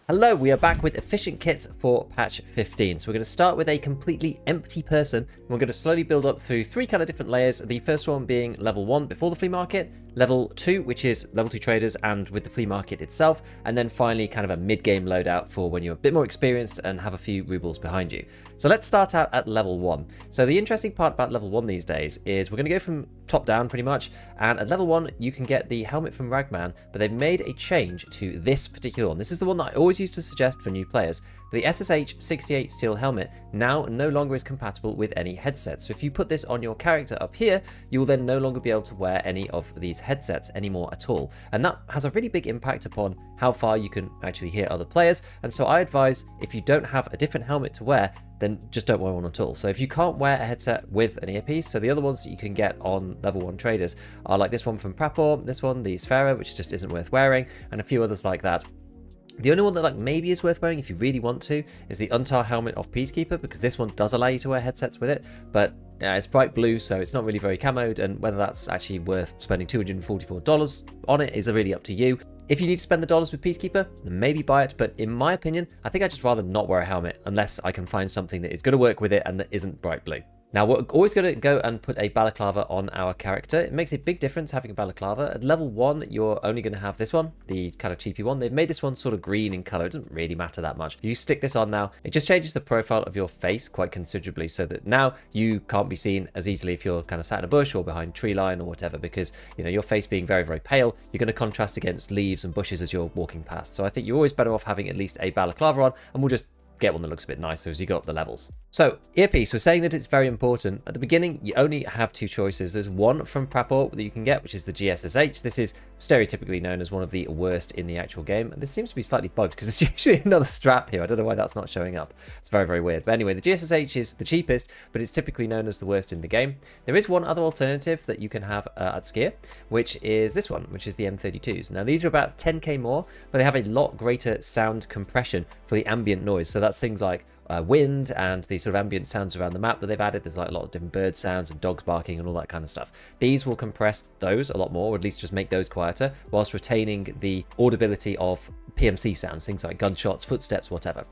Hello, we are back with efficient kits for patch 15. So we're going to start with a completely empty person. And we're going to slowly build up through three kind of different layers. The first one being level 1 before the flea market, level 2, which is level 2 traders and with the flea market itself, and then finally kind of a mid-game loadout for when you're a bit more experienced and have a few rubles behind you. So let's start out at level 1. So the interesting part about level 1 these days is we're going to go from top down pretty much, and at level 1 you can get the helmet from Ragman, but they've made a change to this particular one. This is the one that I always used to suggest for new players. The SSH 68 steel helmet now no longer is compatible with any headset. So if you put this on your character up here, you will then no longer be able to wear any of these headsets anymore at all. And that has a really big impact upon how far you can actually hear other players. And so I advise, if you don't have a different helmet to wear, then just don't wear one at all. So if you can't wear a headset with an earpiece, so the other ones that you can get on level 1 traders are like this one from Prapor, this one, the Sfera, which just isn't worth wearing, and a few others like that. The only one that maybe is worth wearing if you really want to is the Untar helmet of Peacekeeper, because this one does allow you to wear headsets with it, but it's bright blue, so it's not really very camoed, and whether that's actually worth spending $244 on it is really up to you. If you need to spend the dollars with Peacekeeper, then maybe buy it, but in my opinion, I think I'd just rather not wear a helmet unless I can find something that is going to work with it and that isn't bright blue. Now, we're always going to go and put a balaclava on our character. It makes a big difference having a balaclava. At level 1, you're only going to have this one, the kind of cheapy one. They've made this one sort of green in color. It doesn't really matter that much. You stick this on now, it just changes the profile of your face quite considerably, so that now you can't be seen as easily if you're kind of sat in a bush or behind tree line or whatever, because, you know, your face being very, very pale, you're going to contrast against leaves and bushes as you're walking past. So I think you're always better off having at least a balaclava on, and we'll just get one that looks a bit nicer as you go up the levels. So, earpiece, we're saying that it's very important. At the beginning, you only have two choices. There's one from Prapor that you can get, which is the GSSH. This is stereotypically known as one of the worst in the actual game. And this seems to be slightly bugged because there's usually another strap here. I don't know why that's not showing up. It's very, very weird. But anyway, the GSSH is the cheapest, but it's typically known as the worst in the game. There is one other alternative that you can have at Skier, which is this one, which is the M32s. Now, these are about 10k more, but they have a lot greater sound compression for the ambient noise. So that's things like wind and the sort of ambient sounds around the map that they've added. There's like a lot of different bird sounds and dogs barking and all that kind of stuff. These will compress those a lot more, or at least just make those quieter, whilst retaining the audibility of PMC sounds, things like gunshots, footsteps, whatever.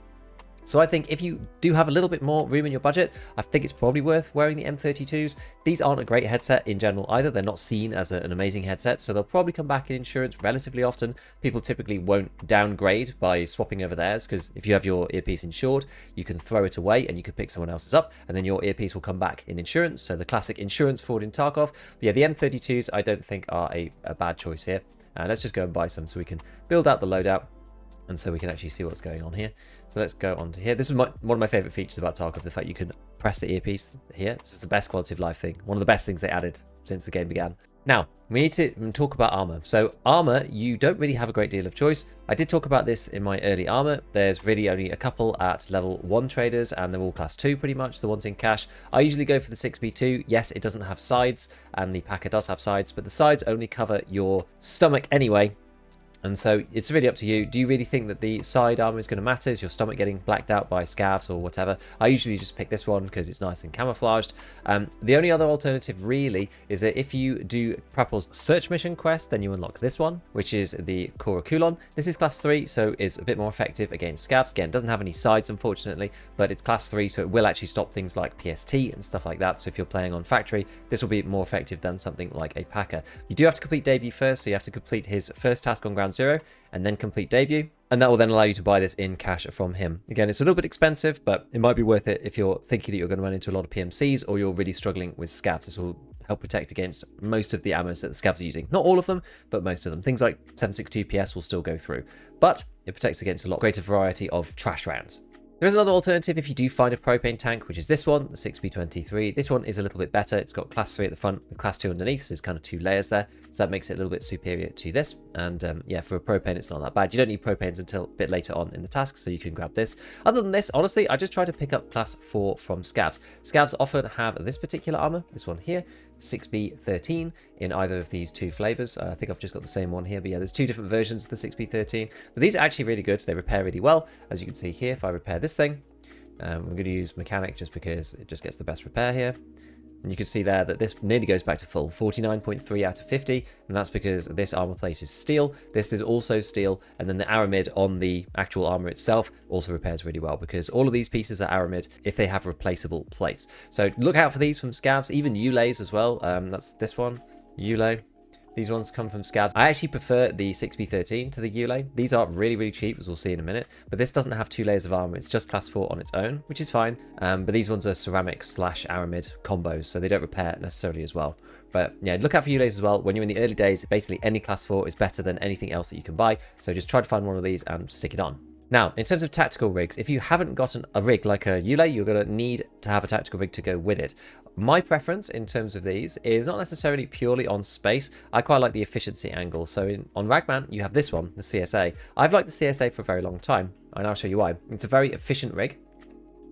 So I think if you do have a little bit more room in your budget, I think it's probably worth wearing the M32s. These aren't a great headset in general either. They're not seen as an amazing headset, so they'll probably come back in insurance relatively often. People typically won't downgrade by swapping over theirs, because if you have your earpiece insured, you can throw it away and you can pick someone else's up, and then your earpiece will come back in insurance. So the classic insurance fraud in Tarkov. But yeah, the M32s I don't think are a bad choice here. Let's just go and buy some so we can build out the loadout, and so we can actually see what's going on here. So let's go on to here. This is one of my favorite features about Tarkov, the fact you can press the earpiece here. This is the best quality of life thing. One of the best things they added since the game began. Now, we need to talk about armor. So armor, you don't really have a great deal of choice. I did talk about this in my early armor. There's really only a couple at level 1 traders, and they're all class 2 pretty much, the ones in cash. I usually go for the 6B2. Yes, it doesn't have sides, and the Packer does have sides, but the sides only cover your stomach anyway. And so it's really up to you. Do you really think that the side armor is going to matter? Is your stomach getting blacked out by scavs or whatever? I usually just pick this one because it's nice and camouflaged. The only other alternative really is that if you do Prapor's search mission quest, then you unlock this one, which is the Kora Kulon. This is class 3, so is a bit more effective against scavs. Again, it doesn't have any sides, unfortunately, but it's class 3, so it will actually stop things like PST and stuff like that. So if you're playing on factory, this will be more effective than something like a Packer. You do have to complete debut first, so you have to complete his first task on ground 0 and then complete debut, and that will then allow you to buy this in cash from him. Again, it's a little bit expensive, but it might be worth it if you're thinking that you're going to run into a lot of PMCs or you're really struggling with scavs. This will help protect against most of the ammos that the scavs are using. Not all of them, but most of them. Things like 762 PS will still go through, but it protects against a lot greater variety of trash rounds. There is another alternative if you do find a propane tank, which is this one, the 6B23. This one is a little bit better. It's got class 3 at the front with class 2 underneath, so there's kind of 2 layers there. So that makes it a little bit superior to this. And yeah, for a propane, it's not that bad. You don't need propanes until a bit later on in the task, so you can grab this. Other than this, honestly, I just try to pick up class 4 from scavs. Scavs often have this particular armor, this one here, 6B13 in either of these 2 flavors. I think I've just got the same one here, but yeah, there's 2 different versions of the 6B13. But these are actually really good. They repair really well. As you can see here, if I repair this thing, I'm going to use mechanic just because it just gets the best repair here. And you can see there that this nearly goes back to full, 49.3 out of 50, and that's because this armor plate is steel, this is also steel, and then the aramid on the actual armor itself also repairs really well, because all of these pieces are aramid if they have replaceable plates. So look out for these from scavs, even ulays as well. That's this one, ulay. These ones come from scavs. I actually prefer the 6B13 to the ulay. These are really, really cheap, as we'll see in a minute. But this doesn't have 2 layers of armor. It's just class 4 on its own, which is fine. But these ones are ceramic / aramid combos, so they don't repair necessarily as well. But yeah, look out for ulays as well. When you're in the early days, basically any class 4 is better than anything else that you can buy. So just try to find one of these and stick it on. Now, in terms of tactical rigs, if you haven't gotten a rig like a ulay, you're going to need to have a tactical rig to go with it. My preference in terms of these is not necessarily purely on space. I quite like the efficiency angle. So on Ragman, you have this one, the CSA. I've liked the CSA for a very long time, and I'll show you why. It's a very efficient rig.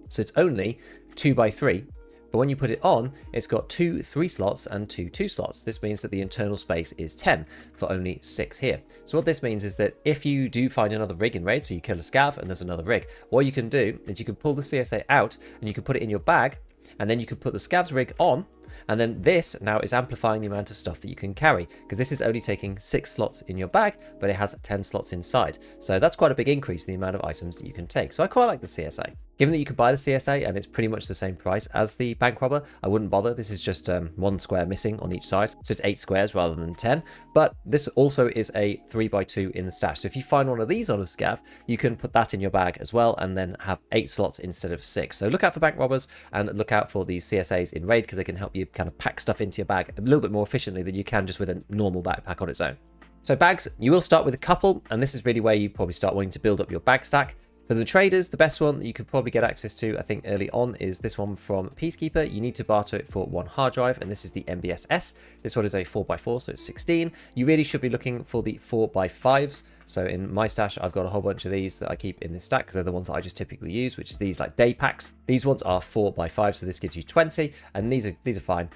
So it's only 2x3. But when you put it on, it's got 2 3 slots and 2 2 slots. This means that the internal space is 10 for only 6 here. So what this means is that if you do find another rig in raid, so you kill a scav and there's another rig, what you can do is you can pull the CSA out and you can put it in your bag, and then you can put the scav's rig on, and then this now is amplifying the amount of stuff that you can carry, because this is only taking 6 slots in your bag, but it has 10 slots inside. So that's quite a big increase in the amount of items that you can take. So I quite like the CSA. Given that you could buy the CSA and it's pretty much the same price as the bank robber, I wouldn't bother. This is just 1 square missing on each side. So it's 8 squares rather than 10. But this also is a 3x2 in the stash. So if you find one of these on a scav, you can put that in your bag as well and then have 8 slots instead of 6. So look out for bank robbers and look out for these CSAs in raid, because they can help you kind of pack stuff into your bag a little bit more efficiently than you can just with a normal backpack on its own. So bags, you will start with a couple, and this is really where you probably start wanting to build up your bag stack. For the traders, the best one that you could probably get access to, I think, early on is this one from Peacekeeper. You need to barter it for 1 hard drive, and this is the MBSS. This one is a 4x4, so it's 16. You really should be looking for the 4x5s. So in my stash, I've got a whole bunch of these that I keep in this stack, because they're the ones that I just typically use, which is these like day packs. These ones are 4x5, so this gives you 20, and these are fine.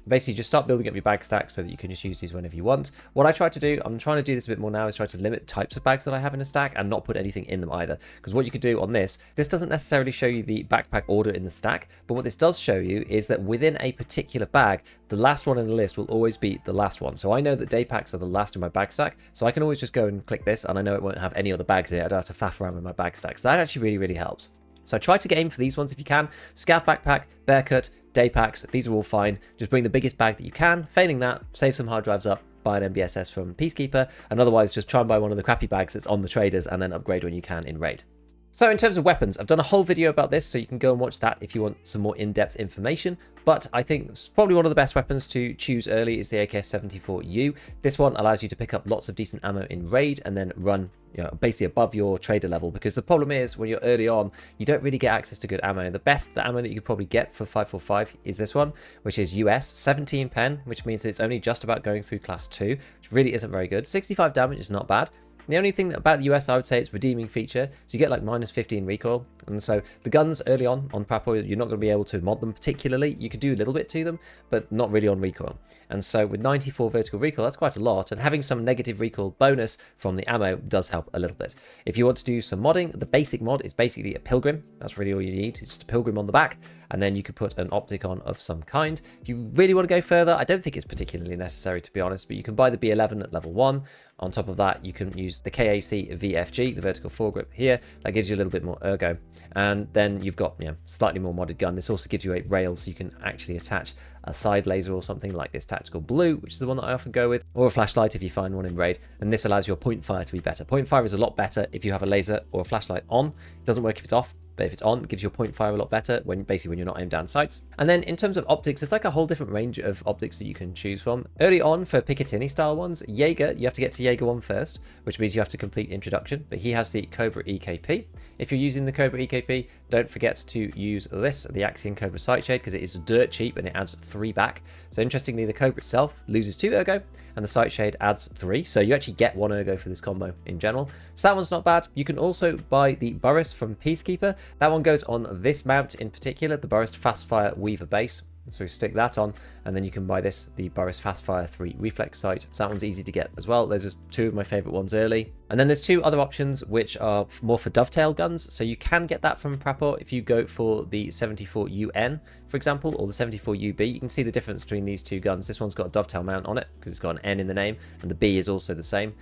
Basically, just start building up your bag stack so that you can just use these whenever you want. What I try to do, I'm trying to do this a bit more now, is try to limit types of bags that I have in a stack and not put anything in them either. Because what you could do on this doesn't necessarily show you the backpack order in the stack, but what this does show you is that within a particular bag, the last one in the list will always be the last one. So I know that day packs are the last in my bag stack, so I can always just go and click this, and I know it won't have any other bags in it. I don't have to faff around with my bag stack. So that actually really, really helps. So try to aim for these ones if you can. Scav backpack, bear cut, day packs, these are all fine. Just bring the biggest bag that you can. Failing that, save some hard drives up, buy an MBSS from Peacekeeper, and otherwise just try and buy one of the crappy bags that's on the traders and then upgrade when you can in raid. So in terms of weapons, I've done a whole video about this, so you can go and watch that if you want some more in-depth information. But I think probably one of the best weapons to choose early is the AK-74U. This one allows you to pick up lots of decent ammo in raid and then run, basically above your trader level. Because the problem is, when you're early on, you don't really get access to good ammo. The ammo that you could probably get for 545 is this one, which is US 17 pen, which means that it's only just about going through class 2, which really isn't very good. 65 damage is not bad. The only thing about the US, I would say, it's redeeming feature. So you get like -15 recoil. And so the guns early on Prapo, you're not going to be able to mod them particularly. You could do a little bit to them, but not really on recoil. And so with 94 vertical recoil, that's quite a lot. And having some negative recoil bonus from the ammo does help a little bit. If you want to do some modding, the basic mod is basically a pilgrim. That's really all you need. It's just a pilgrim on the back. And then you could put an optic on of some kind. If you really want to go further, I don't think it's particularly necessary, to be honest, but you can buy the B11 at level 1. On top of that, you can use the KAC VFG, the vertical foregrip here. That gives you a little bit more ergo. And then you've got slightly more modded gun. This also gives you a rail, so you can actually attach a side laser or something like this tactical blue, which is the one that I often go with, or a flashlight if you find one in raid. And this allows your point fire to be better. Point fire is a lot better if you have a laser or a flashlight on. It doesn't work if it's off. But if it's on, it gives your point fire a lot better when you're not aimed down sights. And then in terms of optics, it's like a whole different range of optics that you can choose from. Early on, for Picatinny style ones, Jaeger, you have to get to Jaeger 1 first, which means you have to complete introduction, but he has the Cobra EKP. If you're using the Cobra EKP, don't forget to use this, the Axion Cobra Sight Shade, because it is dirt cheap and it adds 3 back. So interestingly, the Cobra itself loses 2 ergo, and the Sight Shade adds 3, so you actually get 1 ergo for this combo in general. So that one's not bad. You can also buy the Burris from Peacekeeper. That one goes on this mount in particular, the Burris Fastfire Weaver base. So stick that on, and then you can buy this, the Burris Fastfire 3 Reflex Sight. So that one's easy to get as well. Those are 2 of my favorite ones early. And then there's two other options which are more for dovetail guns. So you can get that from Prapor if you go for the 74 UN, for example, or the 74 UB. You can see the difference between these two guns. This one's got a dovetail mount on it because it's got an N in the name, and the B is also the same.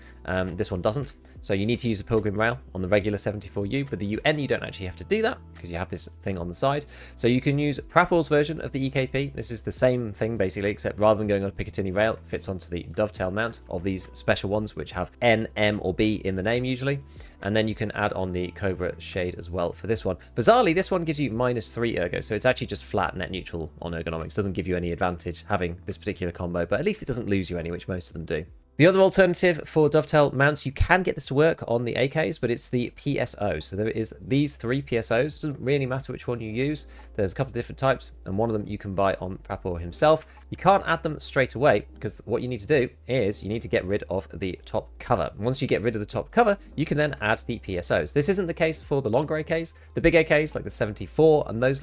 This one doesn't. So you need to use a pilgrim rail on the regular 74U, but the UN you don't actually have to do that because you have this thing on the side. So you can use Prapor's version of the EKP. This is the same thing basically, except rather than going on a Picatinny rail, it fits onto the dovetail mount of these special ones which have N, M, or B in the name usually. And then you can add on the Cobra shade as well for this one. Bizarrely, this one gives you -3 ergo, so it's actually just flat net neutral on ergonomics. Doesn't give you any advantage having this particular combo, but at least it doesn't lose you any, which most of them do. The other alternative for dovetail mounts, you can get this to work on the AKs, but it's the PSO. So there is these 3 PSOs. It doesn't really matter which one you use. There's a couple of different types, and one of them you can buy on Prapor himself. You can't add them straight away because what you need to do is you need to get rid of the top cover. Once you get rid of the top cover, you can then add the PSOs. This isn't the case for the longer AKs. The big AKs like the 74 and those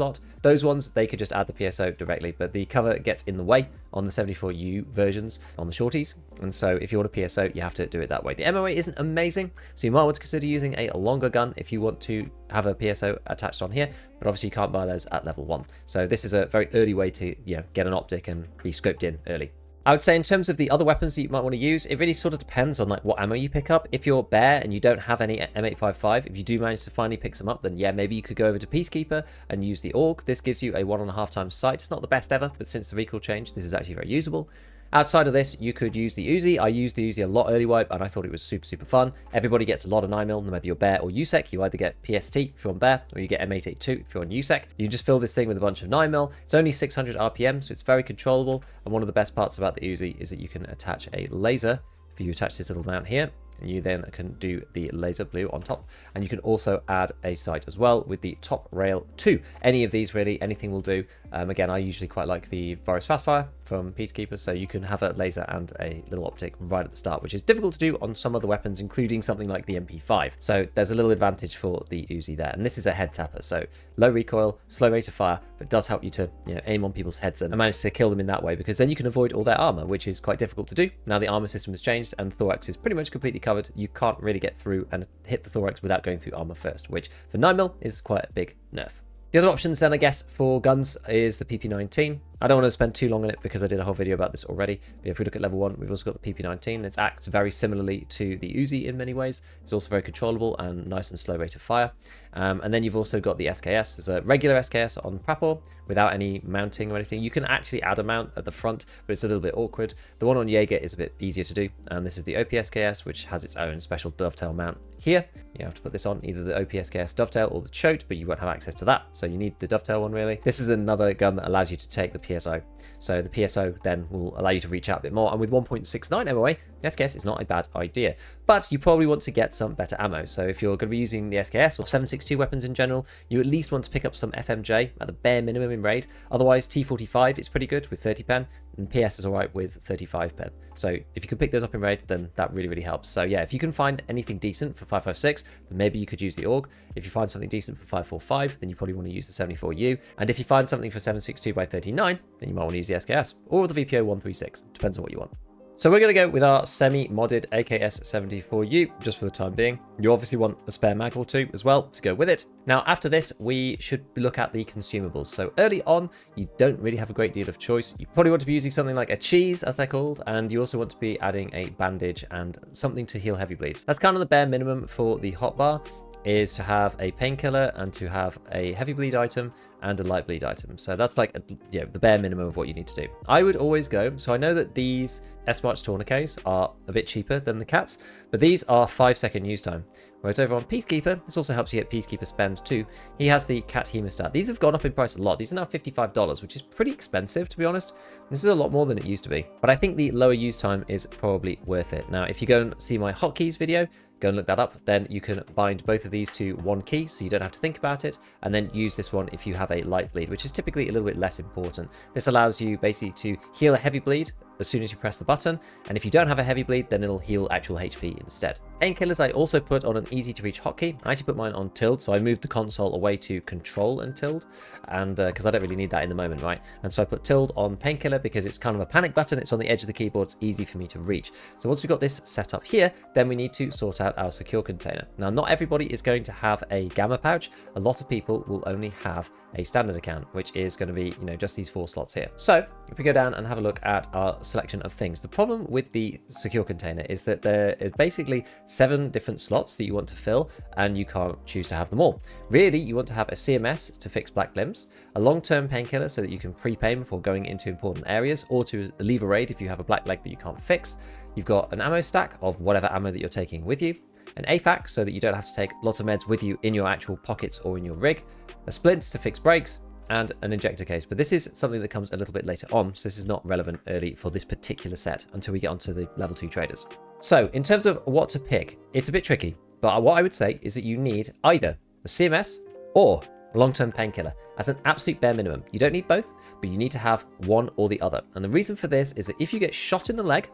ones, they could just add the PSO directly, but the cover gets in the way on the 74U versions on the shorties. And so if you want a PSO, you have to do it that way. The MOA isn't amazing, so you might want to consider using a longer gun if you want to have a PSO attached on here, but obviously you can't buy those at level 1. So this is a very early way to get an optic and be scoped in early. I would say in terms of the other weapons that you might want to use, it really sort of depends on like what ammo you pick up. If you're bare and you don't have any M855, if you do manage to finally pick some up, then yeah, maybe you could go over to Peacekeeper and use the AUG. This gives you a 1.5 times sight. It's not the best ever, but since the recoil change, this is actually very usable. Outside of this, you could use the Uzi. I used the Uzi a lot early wipe, and I thought it was super fun. Everybody gets a lot of 9mm, no matter you're bare or USEC. You either get PST if you're on bare, or you get M882 if you're on USEC. You just fill this thing with a bunch of 9mm. It's only 600 RPM, so it's very controllable. And one of the best parts about the Uzi is that you can attach a laser. If you attach this little mount here, and you then can do the laser blue on top, and you can also add a sight as well with the top rail 2. Any of these really, anything will do. Again, I usually quite like the Boris Fastfire from Peacekeeper, so you can have a laser and a little optic right at the start, which is difficult to do on some other weapons, including something like the MP5. So there's a little advantage for the Uzi there, and this is a head tapper, so low recoil, slow rate of fire, but does help you to aim on people's heads and manage to kill them in that way, because then you can avoid all their armor, which is quite difficult to do. Now the armor system has changed, and thorax is pretty much completely covered. You can't really get through and hit the thorax without going through armor first, which for 9mm is quite a big nerf. The other options then, I guess, for guns is the PP19. I don't want to spend too long on it because I did a whole video about this already. But if we look at level 1, we've also got the PP19. It acts very similarly to the Uzi in many ways. It's also very controllable and nice and slow rate of fire. And then you've also got the SKS. There's a regular SKS on Prapor without any mounting or anything. You can actually add a mount at the front, but it's a little bit awkward. The one on Jaeger is a bit easier to do. And this is the OPSKS, which has its own special dovetail mount here. You have to put this on either the OPSKS dovetail or the chote, but you won't have access to that. So you need the dovetail one really. This is another gun that allows you to take the PSO. So the PSO then will allow you to reach out a bit more. And with 1.69 MOA, the SKS is not a bad idea. But you probably want to get some better ammo. So if you're going to be using the SKS or 7.62 weapons in general, you at least want to pick up some FMJ at the bare minimum in raid. Otherwise, T45 is pretty good with 30 pen, and PS is alright with 35 pen. So if you can pick those up in raid, then that really helps. So yeah, if you can find anything decent for 5.56, then maybe you could use the AUG. If you find something decent for 5.45, then you probably want to use the 74U. And if you find something for 7.62 by 39, then you might want to use the SKS or the VPO 136. Depends on what you want. So we're going to go with our semi-modded AKS-74U just for the time being. You obviously want a spare mag or two as well to go with it. Now after this, we should look at the consumables. So early on, you don't really have a great deal of choice. You probably want to be using something like a cheese, as they're called, and you also want to be adding a bandage and something to heal heavy bleeds. That's kind of the bare minimum for the hotbar, is to have a painkiller and to have a heavy bleed item and a light bleed item. So that's like the bare minimum of what you need to do. I would always go, so I know that these S-March tourniquets are a bit cheaper than the cats, but these are 5-second use time. Whereas over on Peacekeeper, this also helps you get Peacekeeper spend too. He has the cat hemostat. These have gone up in price a lot. These are now $55, which is pretty expensive, to be honest. This is a lot more than it used to be. But I think the lower use time is probably worth it. Now, if you go and see my hotkeys video, go and look that up, then you can bind both of these to one key, so you don't have to think about it, and then use this one if you have a light bleed, which is typically a little bit less important. This allows you basically to heal a heavy bleed as soon as you press the button, and if you don't have a heavy bleed, then it'll heal actual HP instead. Painkillers I also put on an easy to reach hotkey. I actually put mine on tilde, so I moved the console away to control and tilde, and because I don't really need that in the moment, right? And so I put tilde on painkiller because it's kind of a panic button. It's on the edge of the keyboard. It's easy for me to reach. So once we've got this set up here, then we need to sort out at our secure container. Now, not everybody is going to have a gamma pouch. A lot of people will only have a standard account, which is going to be, just these 4 slots here. So if we go down and have a look at our selection of things, the problem with the secure container is that there are basically 7 different slots that you want to fill, and you can't choose to have them all. Really, you want to have a CMS to fix black limbs, a long-term painkiller so that you can prepay before going into important areas, or to leave a raid if you have a black leg that you can't fix. You've got an ammo stack of whatever ammo that you're taking with you, an AFAK so that you don't have to take lots of meds with you in your actual pockets or in your rig, a splint to fix brakes, and an injector case. But this is something that comes a little bit later on, so this is not relevant early for this particular set until we get onto the level 2 traders. So in terms of what to pick, it's a bit tricky, but what I would say is that you need either a CMS or a long-term painkiller as an absolute bare minimum. You don't need both, but you need to have one or the other. And the reason for this is that if you get shot in the leg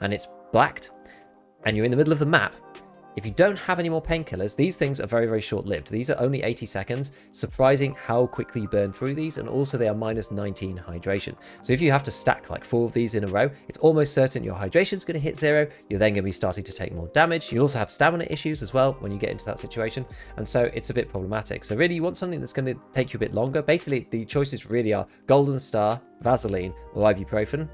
and it's blacked and you're in the middle of the map, if you don't have any more painkillers, these things are very, very short-lived. These are only 80 seconds. Surprising how quickly you burn through these, and also they are minus 19 hydration. So if you have to stack like 4 of these in a row, it's almost certain your hydration is going to hit 0. You're then going to be starting to take more damage. You also have stamina issues as well when you get into that situation, and so it's a bit problematic. So really, you want something that's going to take you a bit longer. Basically, the choices really are Golden Star, Vaseline, or ibuprofen.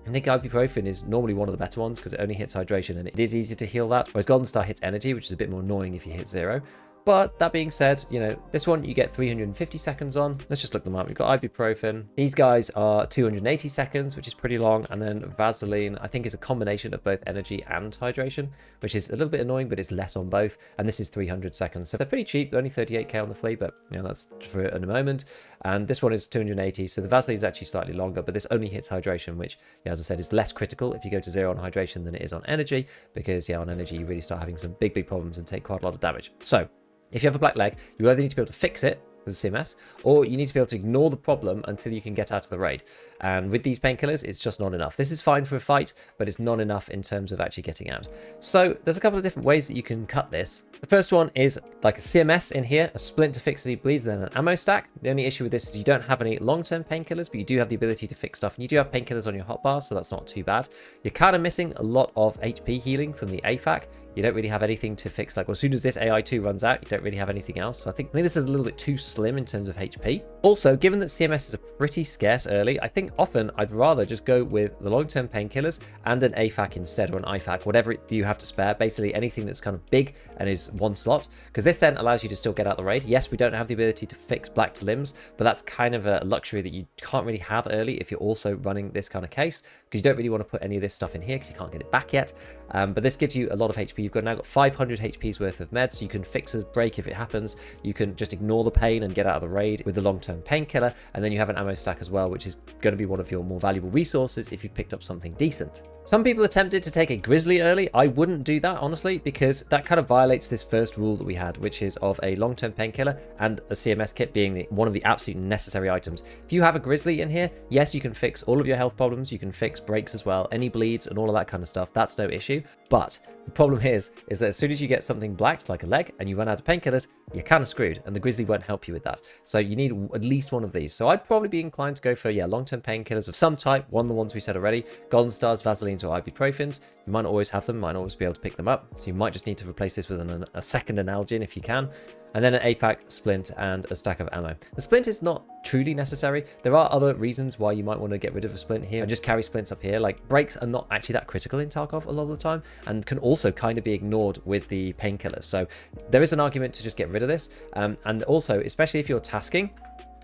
I think ibuprofen is normally one of the better ones because it only hits hydration and it is easy to heal that, whereas Golden Star hits energy, which is a bit more annoying if you hit 0. But that being said, this one you get 350 seconds on. Let's just look them up. We've got ibuprofen. These guys are 280 seconds, which is pretty long. And then Vaseline, I think, is a combination of both energy and hydration, which is a little bit annoying, but it's less on both. And this is 300 seconds. So they're pretty cheap. They're only 38k on the flea, but that's for in a moment. And this one is 280. So the Vaseline is actually slightly longer, but this only hits hydration, which, as I said, is less critical if you go to 0 on hydration than it is on energy, because on energy, you really start having some big, big problems and take quite a lot of damage. So if you have a black leg, you either need to be able to fix it with a CMS, or you need to be able to ignore the problem until you can get out of the raid. And with these painkillers, it's just not enough. This is fine for a fight, but it's not enough in terms of actually getting out. So there's a couple of different ways that you can cut this. The first one is like a CMS in here, a splint to fix any bleeds, then an ammo stack. The only issue with this is you don't have any long-term painkillers, but you do have the ability to fix stuff, and you do have painkillers on your hotbar, so that's not too bad. You're kind of missing a lot of HP healing from the AFAK. You don't really have anything to fix, as soon as this AI2 runs out, you don't really have anything else. So I think this is a little bit too slim in terms of HP. Also, given that CMS is a pretty scarce early, I think often I'd rather just go with the long-term painkillers and an AFAK instead, or an IFAK, whatever you have to spare, basically anything that's kind of big and is one slot, because this then allows you to still get out the raid. Yes, we don't have the ability to fix blacked limbs, but that's kind of a luxury that you can't really have early if you're also running this kind of case, because you don't really want to put any of this stuff in here because you can't get it back yet. But this gives you a lot of HP. You've now got 500 HP's worth of meds. You can fix a break if it happens. You can just ignore the pain and get out of the raid with the long-term painkiller. And then you have an ammo stack as well, which is going to be one of your more valuable resources if you've picked up something decent. Some people are tempted to take a grizzly early. I wouldn't do that, honestly, because that kind of violates this first rule that we had, which is of a long-term painkiller and a CMS kit being one of the absolute necessary items. If you have a grizzly in here, yes, you can fix all of your health problems. You can fix breaks as well, any bleeds and all of that kind of stuff. That's no issue. But the problem is that as soon as you get something blacked, like a leg, and you run out of painkillers, you're kind of screwed, and the grizzly won't help you with that. So you need at least one of these. So I'd probably be inclined to go for, long-term painkillers of some type, one of the ones we said already, Golden Stars, Vaselines, or ibuprofens. You might not always have them, might not always be able to pick them up, so you might just need to replace this with a second Analgin if you can. And then an AFAK, splint, and a stack of ammo. The splint is not truly necessary. There are other reasons why you might want to get rid of a splint here and just carry splints up here. Like, breaks are not actually that critical in Tarkov a lot of the time, and can also kind of be ignored with the painkillers. So there is an argument to just get rid of this. And also, especially if you're tasking,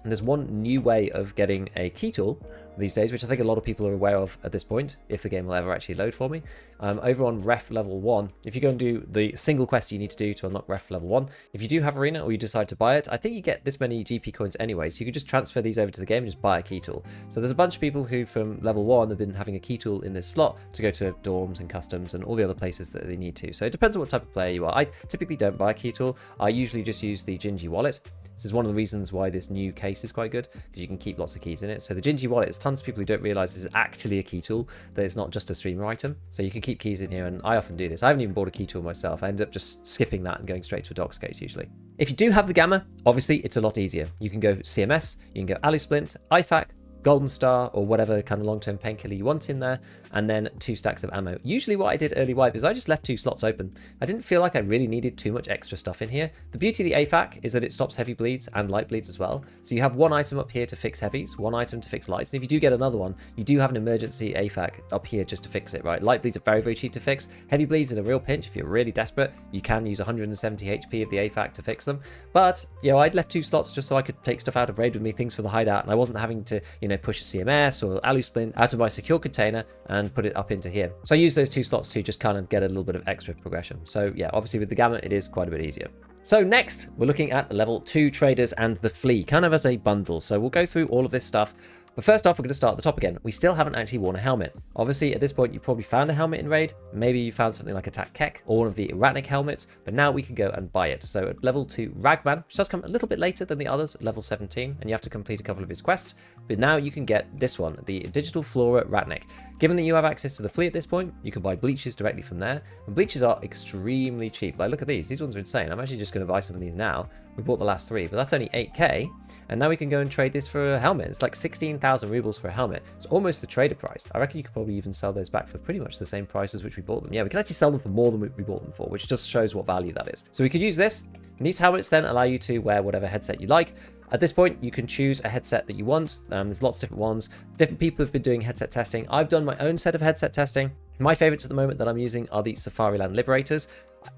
there's one new way of getting a key tool these days, which I think a lot of people are aware of at this point, if the game will ever actually load for me. Over on ref level 1, if you go and do the single quest you need to do to unlock ref level 1, if you do have arena or you decide to buy it, I think you get this many GP coins anyway, so you can just transfer these over to the game and just buy a key tool. So there's a bunch of people who from level 1 have been having a key tool in this slot to go to dorms and customs and all the other places that they need to. So it depends on what type of player you are. I typically don't buy a key tool. I usually just use the Gingy wallet. This is one of the reasons why this new case is quite good, because you can keep lots of keys in it. So the Gingy wallet, there's tons of people who don't realize this is actually a key tool, that it's not just a streamer item. So you can keep keys in here, and I often do this. I haven't even bought a key tool myself. I end up just skipping that and going straight to a docs case usually. If you do have the gamma, obviously it's a lot easier. You can go CMS, you can go Ali Splint, IFAK, golden star or whatever kind of long-term painkiller you want in there, and then 2 stacks of ammo. Usually what I did early wipe is I just left 2 slots open. I didn't feel like I really needed too much extra stuff in here. The beauty of the AFAK is that it stops heavy bleeds and light bleeds as well. So you have 1 item up here to fix heavies, 1 item to fix lights, and if you do get another one, you do have an emergency AFAK up here just to fix it, right? Light bleeds are very, very cheap to fix. Heavy bleeds in a real pinch, if you're really desperate, you can use 170 HP of the AFAK to fix them. But, you know, I'd left 2 slots just so I could take stuff out of raid with me, things for the hideout, and I wasn't having to, you know, push a CMS or alu splint out of my secure container and put it up into here. So I use those 2 slots to just kind of get a little bit of extra progression. So yeah, obviously with the gamma, it is quite a bit easier. So next, we're looking at level 2 traders and the flea, kind of as a bundle. So we'll go through all of this stuff. But first off, we're going to start at the top again. We still haven't actually worn a helmet. Obviously, at this point, you probably found a helmet in raid. Maybe you found something like a Tac Kek or one of the Ratnik helmets, but now we can go and buy it. So at level 2 Ragman, which does come a little bit later than the others, at level 17, and you have to complete a couple of his quests. But now you can get this one, the Digital Flora Ratnik. Given that you have access to the flea at this point, you can buy bleaches directly from there. And bleaches are extremely cheap. Like, look at these. These ones are insane. I'm actually just going to buy some of these now. We bought the last 3, but that's only 8k. And now we can go and trade this for a helmet. It's like 16,000 rubles for a helmet. It's almost the trader price. I reckon you could probably even sell those back for pretty much the same price as which we bought them. Yeah, we can actually sell them for more than we bought them for, which just shows what value that is. So we could use this. And these helmets then allow you to wear whatever headset you like. At this point, you can choose a headset that you want. There's lots of different ones. Different people have been doing headset testing. I've done my own set of headset testing. My favorites at the moment that I'm using are the Safariland Liberators.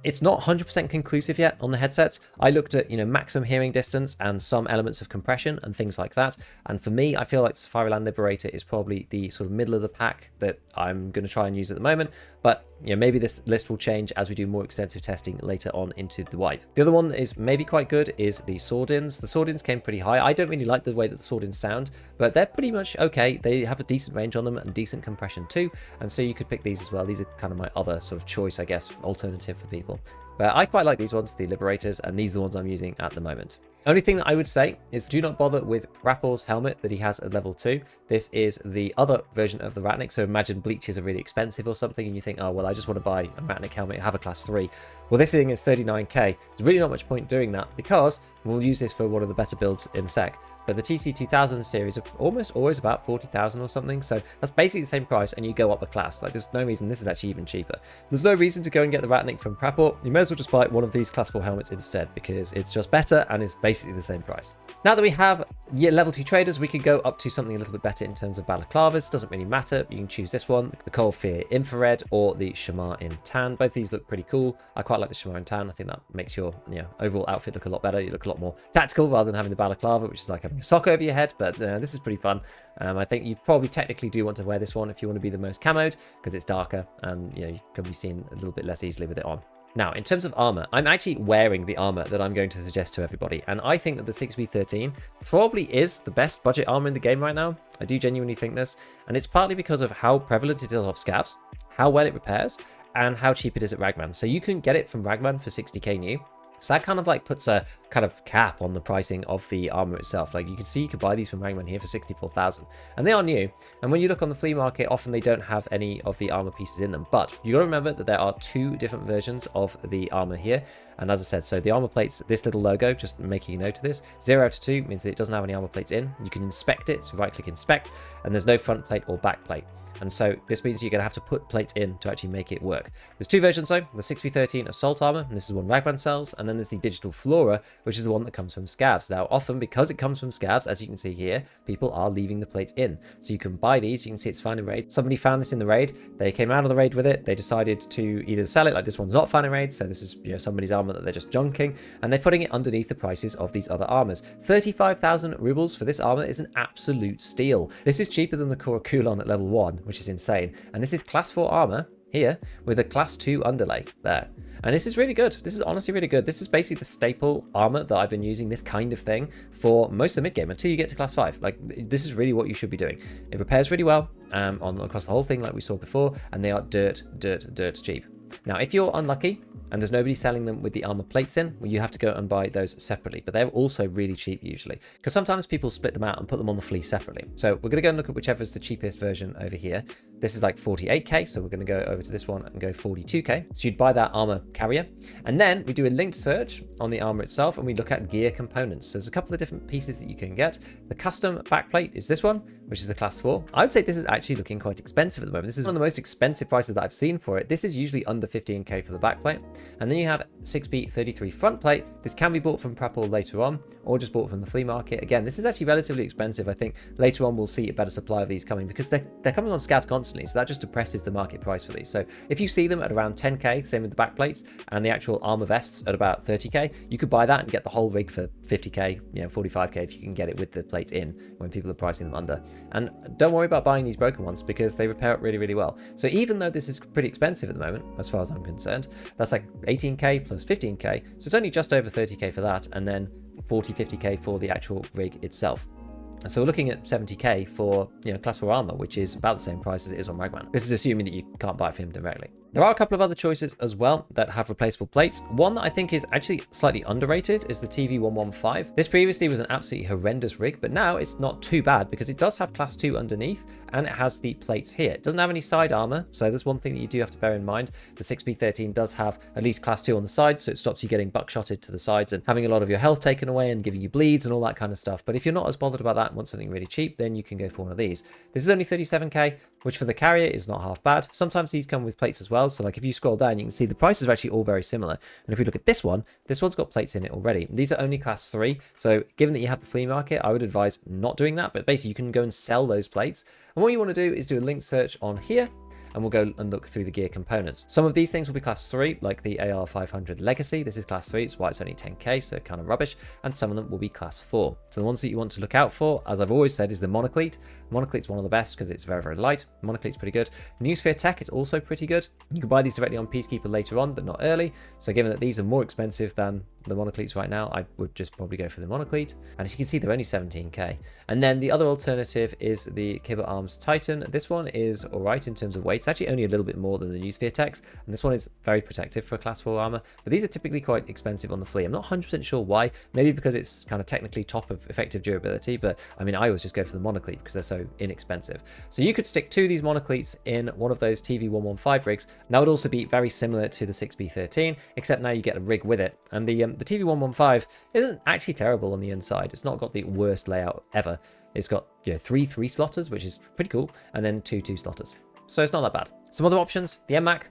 It's not 100% conclusive yet on the headsets. I looked at, you know, maximum hearing distance and some elements of compression and things like that. And for me, I feel like Safariland Liberator is probably the sort of middle of the pack that I'm going to try and use at the moment. But, you know, maybe this list will change as we do more extensive testing later on into the wipe. The other one that is maybe quite good is the Swordins. The Swordins came pretty high. I don't really like the way that the Swordins sound, but they're pretty much okay. They have a decent range on them and decent compression too. And so you could pick these as well. These are kind of my other sort of choice, I guess, alternative for people. But I quite like these ones, the Liberators, and these are the ones I'm using at the moment. Only thing that I would say is do not bother with Prapor's helmet that he has at level 2. This is the other version of the Ratnik. So imagine bleaches are really expensive or something and you think, oh, well, I just want to buy a Ratnik helmet and have a class 3. Well, this thing is 39k. There's really not much point doing that because we'll use this for one of the better builds in a sec. But the TC2000 series are almost always about 40,000 or something. So that's basically the same price and you go up a class. Like there's no reason this is actually even cheaper. There's no reason to go and get the Ratnik from Prapor. You may as well just buy one of these class 4 helmets instead because it's just better and it's basically the same price. Now that we have level 2 traders, we can go up to something a little bit better in terms of balaclavas. Doesn't really matter. You can choose this one, the Cold Fear Infrared or the Shamar in Tan. Both of these look pretty cool. I quite like the Shamar in Tan. I think that makes your overall outfit look a lot better. You look a lot more tactical rather than having the balaclava, which is like having a sock over your head. But this is pretty fun. I think you probably technically do want to wear this one if you want to be the most camoed because it's darker and you can be seen a little bit less easily with it on. Now, in terms of armor, I'm actually wearing the armor that I'm going to suggest to everybody, and I think that the 6v13 probably is the best budget armor in the game right now. I do genuinely think this, and it's partly because of how prevalent it is of scavs, how well it repairs, and how cheap it is at Ragman. So you can get it from Ragman for 60k new. So that kind of like puts a kind of cap on the pricing of the armor itself. Like you can see you could buy these from Ragman here for 64,000 and they are new. And when you look on the flea market, often they don't have any of the armor pieces in them. But you got to remember that there are 2 different versions of the armor here. And as I said, so the armor plates, this little logo, just making a note of this, 0 out of 2 means that it doesn't have any armor plates in. You can inspect it, so right click inspect, and there's no front plate or back plate. And so this means you're going to have to put plates in to actually make it work. There's 2 versions though, the 6v13 Assault Armor, and this is one Ragman sells, and then there's the Digital Flora, which is the one that comes from scavs. Now often, because it comes from scavs, as you can see here, people are leaving the plates in. So you can buy these, you can see it's found in raid. Somebody found this in the raid, they came out of the raid with it, they decided to either sell it, like this one's not found in raid, so this is somebody's armor that they're just junking, and they're putting it underneath the prices of these other armors. 35,000 rubles for this armor is an absolute steal. This is cheaper than the Korokulon at level 1, which is insane. And this is class 4 armor here with a class 2 underlay there. And this is really good. This is honestly really good. This is basically the staple armor that I've been using, this kind of thing, for most of the mid game until you get to class 5. Like, this is really what you should be doing. It repairs really well across the whole thing like we saw before, and they are dirt cheap. Now, if you're unlucky and there's nobody selling them with the armor plates in, well, you have to go and buy those separately, but they're also really cheap usually, because sometimes people split them out and put them on the flea separately. So we're going to go and look at whichever is the cheapest version over here. This is like 48k, so we're going to go over to this one and go 42k. So you'd buy that armor carrier, and then we do a linked search on the armor itself, and we look at gear components. So there's a couple of different pieces that you can get. The custom backplate is this one, which is the class 4. I would say this is actually looking quite expensive at the moment. This is one of the most expensive prices that I've seen for it. This is usually under 15k for the backplate. And then you have 6B33 front plate. This can be bought from Prepple later on, or just bought from the flea market. Again, this is actually relatively expensive. I think later on we'll see a better supply of these coming, because they're coming on scavs constantly, so that just depresses the market price for these. So if you see them at around 10k, same with the backplates, and the actual armor vests at about 30k, you could buy that and get the whole rig for 50k, 45k if you can get it with the plates in when people are pricing them under. And don't worry about buying these broken ones, because they repair it really, really well. So even though this is pretty expensive at the moment, as far as I'm concerned, that's like 18k plus 15k, so it's only just over 30k for that, and then 50k for the actual rig itself. And so we're looking at 70k for class 4 armor, which is about the same price as it is on Ragman. This is assuming that you can't buy it from him directly. There are a couple of other choices as well that have replaceable plates. One that I think is actually slightly underrated is the TV115. This previously was an absolutely horrendous rig, but now it's not too bad because it does have class 2 underneath and it has the plates here. It doesn't have any side armor, so there's one thing that you do have to bear in mind. The 6B13 does have at least class 2 on the sides, so it stops you getting buckshotted to the sides and having a lot of your health taken away and giving you bleeds and all that kind of stuff. But if you're not as bothered about that and want something really cheap, then you can go for one of these. This is only 37k, which for the carrier is not half bad. Sometimes these come with plates as well, so like if you scroll down, you can see the prices are actually all very similar. And if we look at this one's got plates in it already. These are only class 3, so given that you have the flea market, I would advise not doing that, but basically you can go and sell those plates. And what you want to do is do a link search on here, and we'll go and look through the gear components. Some of these things will be class 3, like the AR500 Legacy. This is class 3, it's why it's only 10k, so kind of rubbish. And some of them will be class 4. So the ones that you want to look out for, as I've always said, is the monoclete. Monoclete's one of the best because it's very, very light. Monoclete's pretty good. Noosphere Tech is also pretty good. You can buy these directly on Peacekeeper later on, but not early. So given that these are more expensive than the monocletes right now, I would just probably go for the monoclete. And as you can see, they're only 17k. And then the other alternative is the Kibble Arms Titan. This one is all right in terms of weight. It's actually only a little bit more than the Noosphere Techs, and this one is very protective for a class 4 armor, but these are typically quite expensive on the flea. I'm not 100% sure why. Maybe because it's kind of technically top of effective durability, but I mean, I always just go for the monoclete because they're so inexpensive. So you could stick 2 of these monocletes in one of those TV115 rigs, and that would also be very similar to the 6B13, except now you get a rig with it. And the TV115 isn't actually terrible on the inside. It's not got the worst layout ever. It's got 3 3-slotters, which is pretty cool, and then 2 2-slotters. So it's not that bad. Some other options, the MMAC.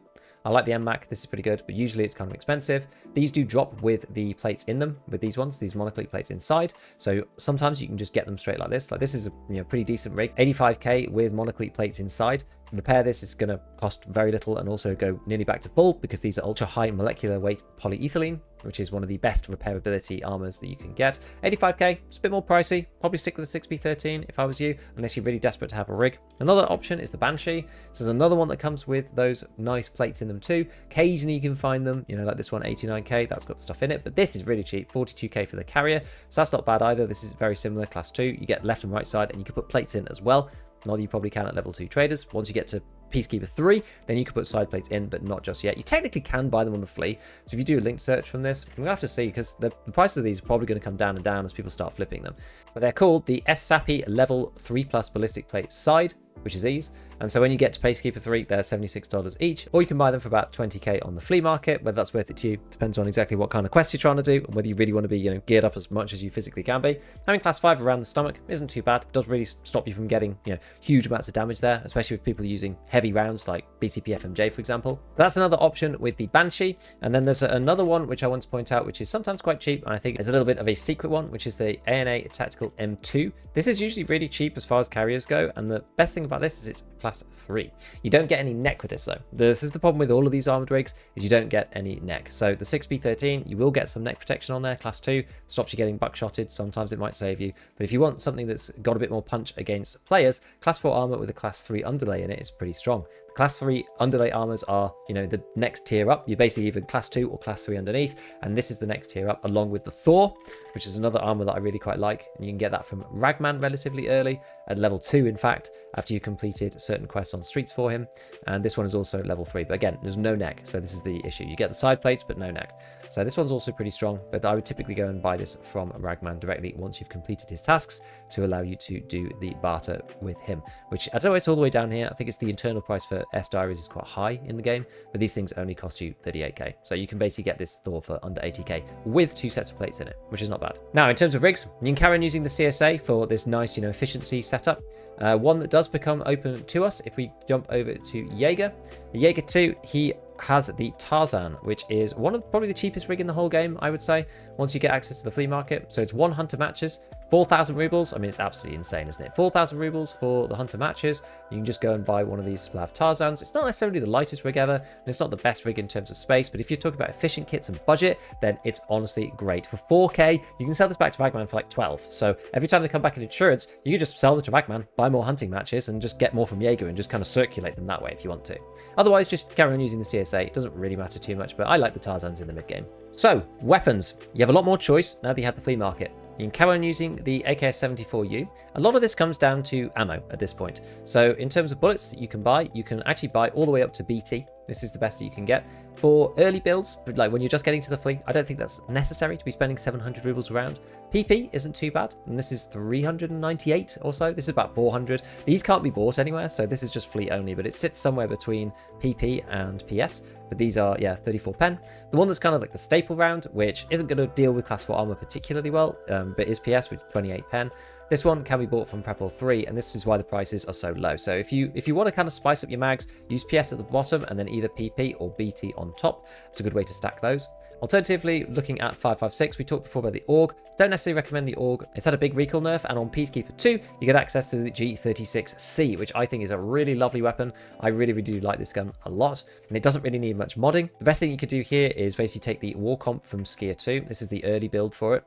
I like the MMAC, this is pretty good, but usually it's kind of expensive. These do drop with the plates in them, with these ones, these monoclete plates inside. So sometimes you can just get them straight like this. Like this is a pretty decent rig, 85k with monoclete plates inside. Repair this is going to cost very little and also go nearly back to full because these are ultra high molecular weight polyethylene, which is one of the best repairability armors that you can get. 85k, it's a bit more pricey. Probably stick with the 6B13 if I was you, unless you're really desperate to have a rig. Another option is the Banshee. This is another one that comes with those nice plates in them too. Occasionally you can find them, like this one, 89k, that's got the stuff in it, but this is really cheap, 42k for the carrier. So that's not bad either. This is very similar, class 2. You get left and right side and you can put plates in as well. Not that you probably can at level 2 traders. Once you get to Peacekeeper 3, then you can put side plates in, but not just yet. You technically can buy them on the flea. So if you do a link search from this, we're going to have to see because the price of these are probably going to come down and down as people start flipping them. But they're called the SSAPI level 3 plus ballistic plate side, which is these. And so when you get to Peacekeeper 3, they're $76 each, or you can buy them for about 20k on the flea market. Whether that's worth it to you depends on exactly what kind of quest you're trying to do and whether you really want to be, geared up as much as you physically can be. Having class 5 around the stomach isn't too bad. It does really stop you from getting, huge amounts of damage there, especially if people are using heavy rounds like BCP FMJ, for example. So that's another option with the Banshee. And then there's another one which I want to point out, which is sometimes quite cheap, and I think is a little bit of a secret one, which is the ANA Tactical M2. This is usually really cheap as far as carriers go, and the best thing about this is it's class 3. You don't get any neck with this though. This is the problem with all of these armored rigs, is you don't get any neck. So the 6B13, you will get some neck protection on there. Class 2 stops you getting buckshotted. Sometimes it might save you, but if you want something that's got a bit more punch against players, class 4 armor with a class 3 underlay in it is pretty strong. Class 3 underlay armors are, you know, the next tier up. You're basically either class 2 or class 3 underneath, and this is the next tier up, along with the Thor, which is another armor that I really quite like, and you can get that from Ragman relatively early, at level 2 in fact, after you completed certain quests on streets for him, and this one is also level 3, but again, there's no neck, so this is the issue. You get the side plates, but no neck. So this one's also pretty strong, but I would typically go and buy this from Ragman directly once you've completed his tasks to allow you to do the barter with him, which I don't know, it's all the way down here. I think it's the internal price for S Diaries is quite high in the game, but these things only cost you 38k. So you can basically get this Thor for under 80k with 2 sets of plates in it, which is not bad. Now, in terms of rigs, you can carry on using the CSA for this nice, you know, efficiency setup. One that does become open to us if we jump over to Jaeger. The Jaeger 2, he has the Tarzan, which is one of probably the cheapest rig in the whole game, I would say, once you get access to the flea market. So it's 1 hunter matches, 4,000 rubles. I mean, it's absolutely insane, isn't it? 4,000 rubles for the hunter matches. You can just go and buy one of these Splav Tarzans. It's not necessarily the lightest rig ever, and it's not the best rig in terms of space, but if you're talking about efficient kits and budget, then it's honestly great. For 4k, you can sell this back to Ragman for like 12. So every time they come back in insurance, you can just sell it to Ragman, buy more hunting matches, and just get more from Jaeger and just kind of circulate them that way if you want to. Otherwise, just carry on using the CSA. It doesn't really matter too much, but I like the Tarzans in the mid game. So, weapons. You have a lot more choice now that you have the flea market. You can carry on using the AKS-74U. A lot of this comes down to ammo at this point. So in terms of bullets that you can actually buy all the way up to BT. This is the best that you can get. For early builds, like when you're just getting to the flea, I don't think that's necessary to be spending 700 rubles around. PP isn't too bad, and this is 398 or so. This is about 400. These can't be bought anywhere, so this is just fleet only, but it sits somewhere between PP and PS. But these are, yeah, 34 pen. The one that's kind of like the staple round, which isn't going to deal with class 4 armor particularly well, but is PS with 28 pen. This one can be bought from Prep All 3, and this is why the prices are so low. So if you want to kind of spice up your mags, use PS at the bottom and then either PP or BT on top. It's a good way to stack those. Alternatively, looking at 5.56, we talked before about the AUG. Don't necessarily recommend the AUG. It's had a big recoil nerf, and on Peacekeeper 2, you get access to the G36C, which I think is a really lovely weapon. I really, really do like this gun a lot, and it doesn't really need much modding. The best thing you could do here is basically take the War Comp from Skier 2. This is the early build for it.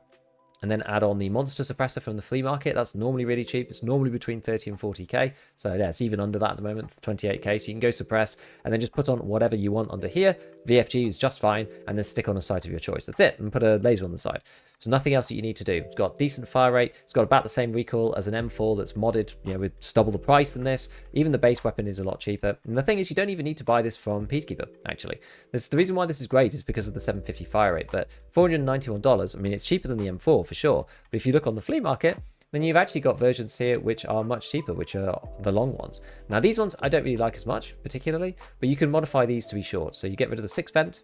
And then add on the monster suppressor from the flea market. That's normally really cheap. It's normally between 30 and 40k. So yeah, it's even under that at the moment, 28k. So you can go suppressed and then just put on whatever you want under here. VFG is just fine. And then stick on a sight of your choice. That's it. And put a laser on the side. There's nothing else that you need to do. It's got decent fire rate. It's got about the same recoil as an M4 that's modded, you know, with double the price than this. Even the base weapon is a lot cheaper. And the thing is, you don't even need to buy this from Peacekeeper, actually. The reason why this is great is because of the 750 fire rate. But $491, I mean, it's cheaper than the M4 for sure. But if you look on the flea market, then you've actually got versions here which are much cheaper, which are the long ones. Now, these ones I don't really like as much, particularly, but you can modify these to be short. So you get rid of the 6 vent,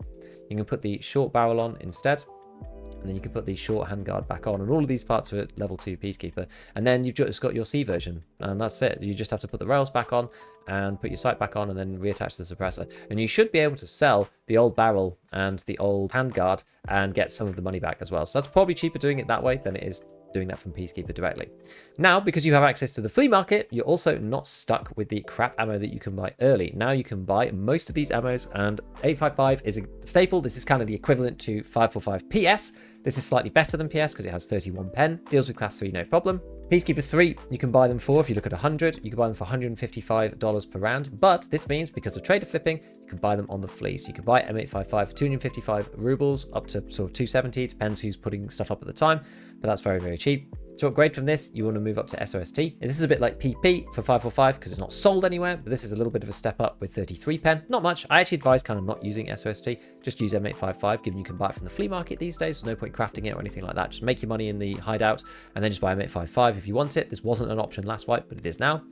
you can put the short barrel on instead, and then you can put the short handguard back on, and all of these parts are at level 2 Peacekeeper. And then you've just got your C version, and that's it. You just have to put the rails back on and put your sight back on and then reattach the suppressor. And you should be able to sell the old barrel and the old handguard and get some of the money back as well. So that's probably cheaper doing it that way than it is doing that from Peacekeeper directly. Now, because you have access to the flea market, you're also not stuck with the crap ammo that you can buy early. Now you can buy most of these ammos, and 855 is a staple. This is kind of the equivalent to 545 PS. This is slightly better than PS because it has 31 pen, deals with class 3 no problem. Peacekeeper 3, you can buy them for, if you look at 100, you can buy them for $155 per round, but this means because of trader flipping, you can buy them on the flea. So you can buy M855 for 255 rubles up to sort of 270, it depends who's putting stuff up at the time, but that's very, very cheap. To upgrade from this, you want to move up to SOST. This is a bit like PP for 545 because it's not sold anywhere, but this is a little bit of a step up with 33 pen. Not much. I actually advise kind of not using SOST. Just use M855, given you can buy it from the flea market these days. There's no point crafting it or anything like that. Just make your money in the hideout and then just buy M855 if you want it. This wasn't an option last wipe, but it is now.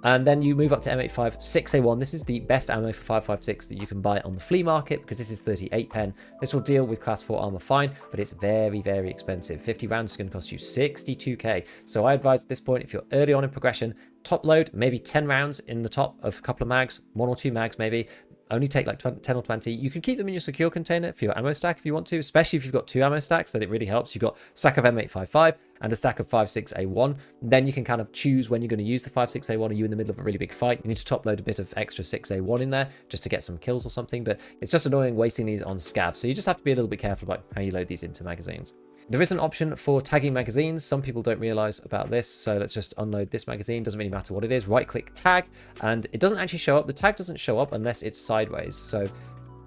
And then you move up to M856A1. This is the best ammo for 556 that you can buy on the flea market because this is 38 pen. This will deal with class 4 armor fine, but it's very, very expensive. 50 rounds is going to cost you 62k. So I advise at this point, if you're early on in progression, top load, maybe 10 rounds in the top of a couple of mags, 1 or 2 mags maybe. Only take like 10 or 20. You can keep them in your secure container for your ammo stack if you want to, especially if you've got 2 ammo stacks, then it really helps. You've got a stack of M855 and a stack of 56A1. Then you can kind of choose when you're going to use the 56A1. Are you in the middle of a really big fight? You need to top load a bit of extra 6A1 in there just to get some kills or something, but it's just annoying wasting these on scav. So you just have to be a little bit careful about how you load these into magazines. There is an option for tagging magazines. Some people don't realize about this, so let's just unload this magazine. Doesn't really matter what it is. Right click tag, and it doesn't actually show up. The tag doesn't show up unless it's sideways. So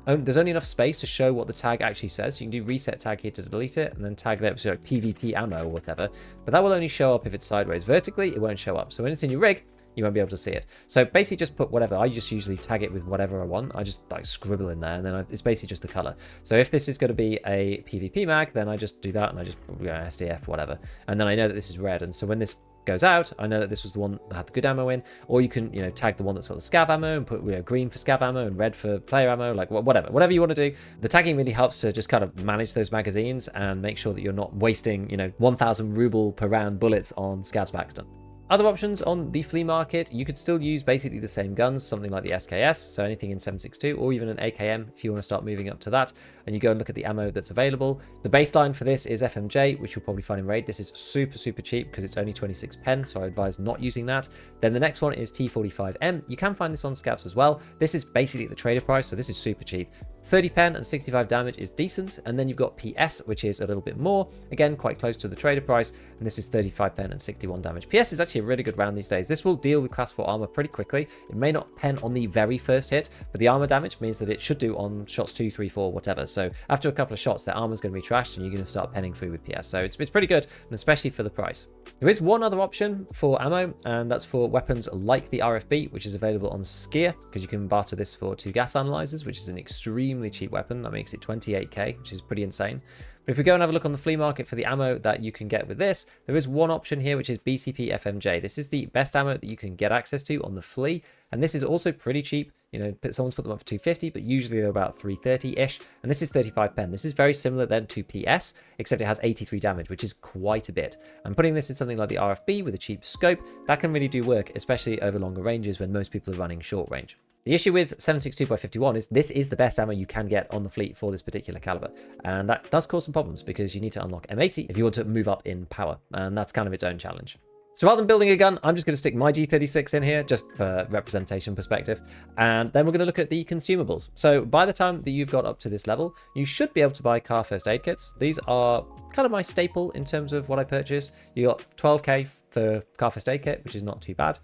there's only enough space to show what the tag actually says. So you can do reset tag here to delete it, and then tag there, so like PvP ammo or whatever. But that will only show up if it's sideways. Vertically, it won't show up. So when it's in your rig, you won't be able to see it. So basically just put whatever. I just usually tag it with whatever I want. I just like scribble in there, and then it's basically just the color. So if this is going to be a PvP mag, then I just do that, and I just SDF, whatever. And then I know that this is red. And so when this goes out, I know that this was the one that had the good ammo in. Or you can, tag the one that's got the scav ammo and put green for scav ammo and red for player ammo, like whatever you want to do. The tagging really helps to just kind of manage those magazines and make sure that you're not wasting, 1,000 ruble per round bullets on scavs by accident. Other options on the flea market, you could still use basically the same guns, something like the SKS, so anything in 7.62, or even an AKM if you want to start moving up to that, and you go and look at the ammo that's available. The baseline for this is FMJ, which you'll probably find in Raid. This is super cheap because it's only 26 pen, so I advise not using that. Then the next one is T45M. You can find this on scavs as well. This is basically the trader price, so this is super cheap. 30 pen and 65 damage is decent, and then you've got PS, which is a little bit more, again quite close to the trader price, and this is 35 pen and 61 damage. PS is actually a really good round these days. This will deal with class 4 armor pretty quickly. It may not pen on the very first hit, but the armor damage means that it should do on shots 2, 3, 4, whatever. So after a couple of shots, their armor's going to be trashed, and you're going to start penning through with PS. So it's pretty good, and especially for the price. There is one other option for ammo, and that's for weapons like the RFB, which is available on Skier, because you can barter this for 2 gas analyzers, which is an extremely cheap weapon. That makes it 28k, which is pretty insane. But if we go and have a look on the flea market for the ammo that you can get with this, there is one option here, which is BCP FMJ. This is the best ammo that you can get access to on the flea, and this is also pretty cheap. Someone's put them up for 250, but usually they're about 330-ish, and this is 35 pen. This is very similar then to PS, except it has 83 damage, which is quite a bit. And putting this in something like the RFB with a cheap scope, that can really do work, especially over longer ranges when most people are running short range. The issue with 7.62x51 is this is the best ammo you can get on the fleet for this particular caliber, and that does cause some problems because you need to unlock M80 if you want to move up in power, and that's kind of its own challenge. So rather than building a gun, I'm just going to stick my G36 in here just for representation perspective, and then we're going to look at the consumables. So by the time that you've got up to this level, you should be able to buy car first aid kits. These are kind of my staple in terms of what I purchase. You got 12k for car first aid kit, which is not too bad.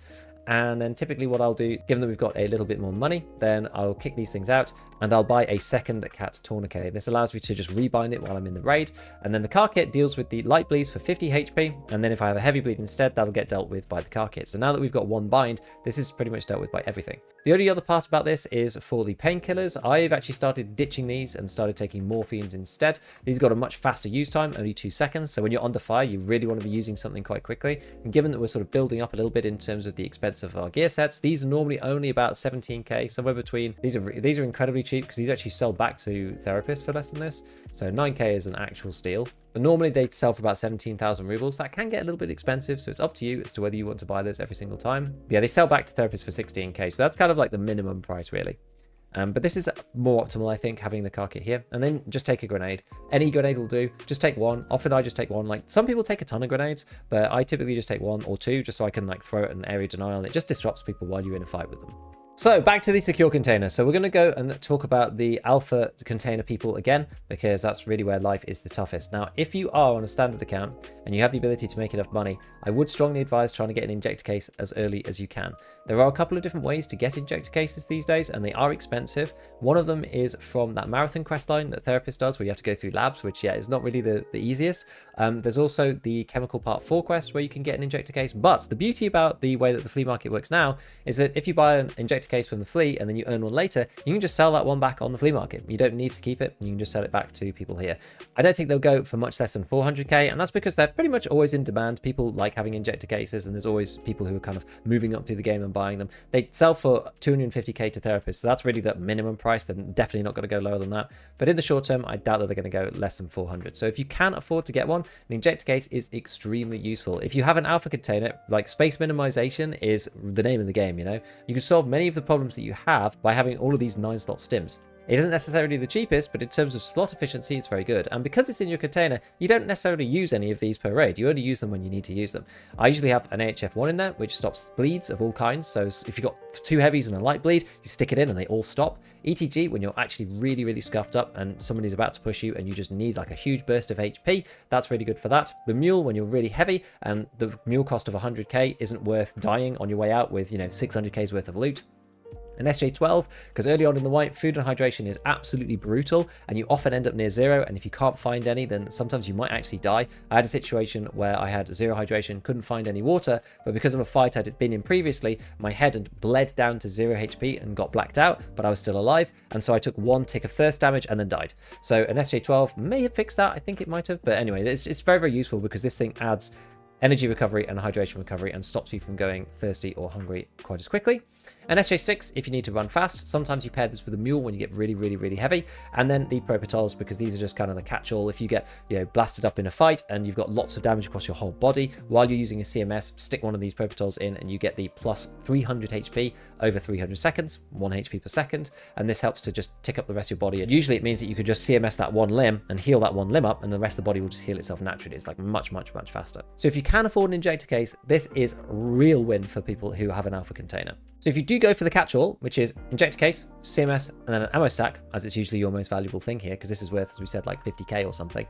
And then typically what I'll do, given that we've got a little bit more money, then I'll kick these things out and I'll buy a second cat tourniquet. This allows me to just rebind it while I'm in the raid. And then the car kit deals with the light bleeds for 50 HP. And then if I have a heavy bleed instead, that'll get dealt with by the car kit. So now that we've got one bind, this is pretty much dealt with by everything. The only other part about this is for the painkillers. I've actually started ditching these and started taking morphines instead. These got a much faster use time, only 2 seconds. So when you're under fire, you really want to be using something quite quickly. And given that we're sort of building up a little bit in terms of the expense of our gear sets, these are normally only about 17k, somewhere between. These are incredibly cheap because these actually sell back to therapists for less than this. So 9k is an actual steal. But normally they sell for about 17,000 rubles. That can get a little bit expensive, so it's up to you as to whether you want to buy those every single time. But yeah, they sell back to therapists for 16k, so that's kind of like the minimum price, really. But this is more optimal, I think, having the car kit here. And then just take a grenade. Any grenade will do. Just take one. Often I just take one. Like, some people take a ton of grenades, but I typically just take 1 or 2 just so I can like throw it an area denial. It just disrupts people while you're in a fight with them. So back to the secure container. So we're going to go and talk about the alpha container people again, because that's really where life is the toughest. Now, if you are on a standard account and you have the ability to make enough money, I would strongly advise trying to get an injector case as early as you can. There are a couple of different ways to get injector cases these days, and they are expensive. One of them is from that marathon quest line that Therapist does, where you have to go through labs, which, yeah, is not really the easiest. There's also the Chemical Part 4 quest where you can get an injector case. But the beauty about the way that the flea market works now is that if you buy an injector case from the flea and then you earn one later, you can just sell that one back on the flea market. You don't need to keep it. You can just sell it back to people here. I don't think they'll go for much less than 400k, and that's because they're pretty much always in demand. People like having injector cases, and there's always people who are kind of moving up through the game and buying them. They sell for 250k to therapists, so that's really the minimum price. They're definitely not going to go lower than that. But in the short term, I doubt that they're going to go less than 400. So if you can afford to get one, an injector case is extremely useful. If you have an alpha container, like space minimization is the name of the game, you know? You can solve many of the problems that you have by having all of these 9-slot stims. It isn't necessarily the cheapest, but in terms of slot efficiency, it's very good. And because it's in your container, you don't necessarily use any of these per raid. You only use them when you need to use them. I usually have an AHF1 in there, which stops bleeds of all kinds. So if you've got 2 heavies and a light bleed, you stick it in and they all stop. ETG, when you're actually really, really scuffed up and somebody is about to push you and you just need like a huge burst of HP, that's really good for that. The mule, when you're really heavy and the mule cost of 100k isn't worth dying on your way out with, 600k's worth of loot. An SJ12, because early on in the white, food and hydration is absolutely brutal, and you often end up near 0, and if you can't find any, then sometimes you might actually die. I had a situation where I had 0 hydration, couldn't find any water, but because of a fight I'd been in previously, my head had bled down to 0 HP and got blacked out, but I was still alive, and so I took 1 tick of thirst damage and then died. So an SJ12 may have fixed that, I think it might have, but anyway, it's very, very useful because this thing adds energy recovery and hydration recovery and stops you from going thirsty or hungry quite as quickly. An SJ6 if you need to run fast. Sometimes you pair this with a mule when you get really, really, really heavy. And then the Propitols, because these are just kind of the catch-all. If you get blasted up in a fight and you've got lots of damage across your whole body, while you're using a CMS, stick one of these Propitols in and you get the plus 300 HP over 300 seconds, 1 HP per second. And this helps to just tick up the rest of your body. And usually it means that you could just CMS that one limb and heal that one limb up, and the rest of the body will just heal itself naturally. It's like much, much, much faster. So if you can afford an injector case, this is a real win for people who have an alpha container. So if you do go for the catch-all, which is injector case, CMS, and then an ammo stack, as it's usually your most valuable thing here, because this is worth, as we said, like 50k or something,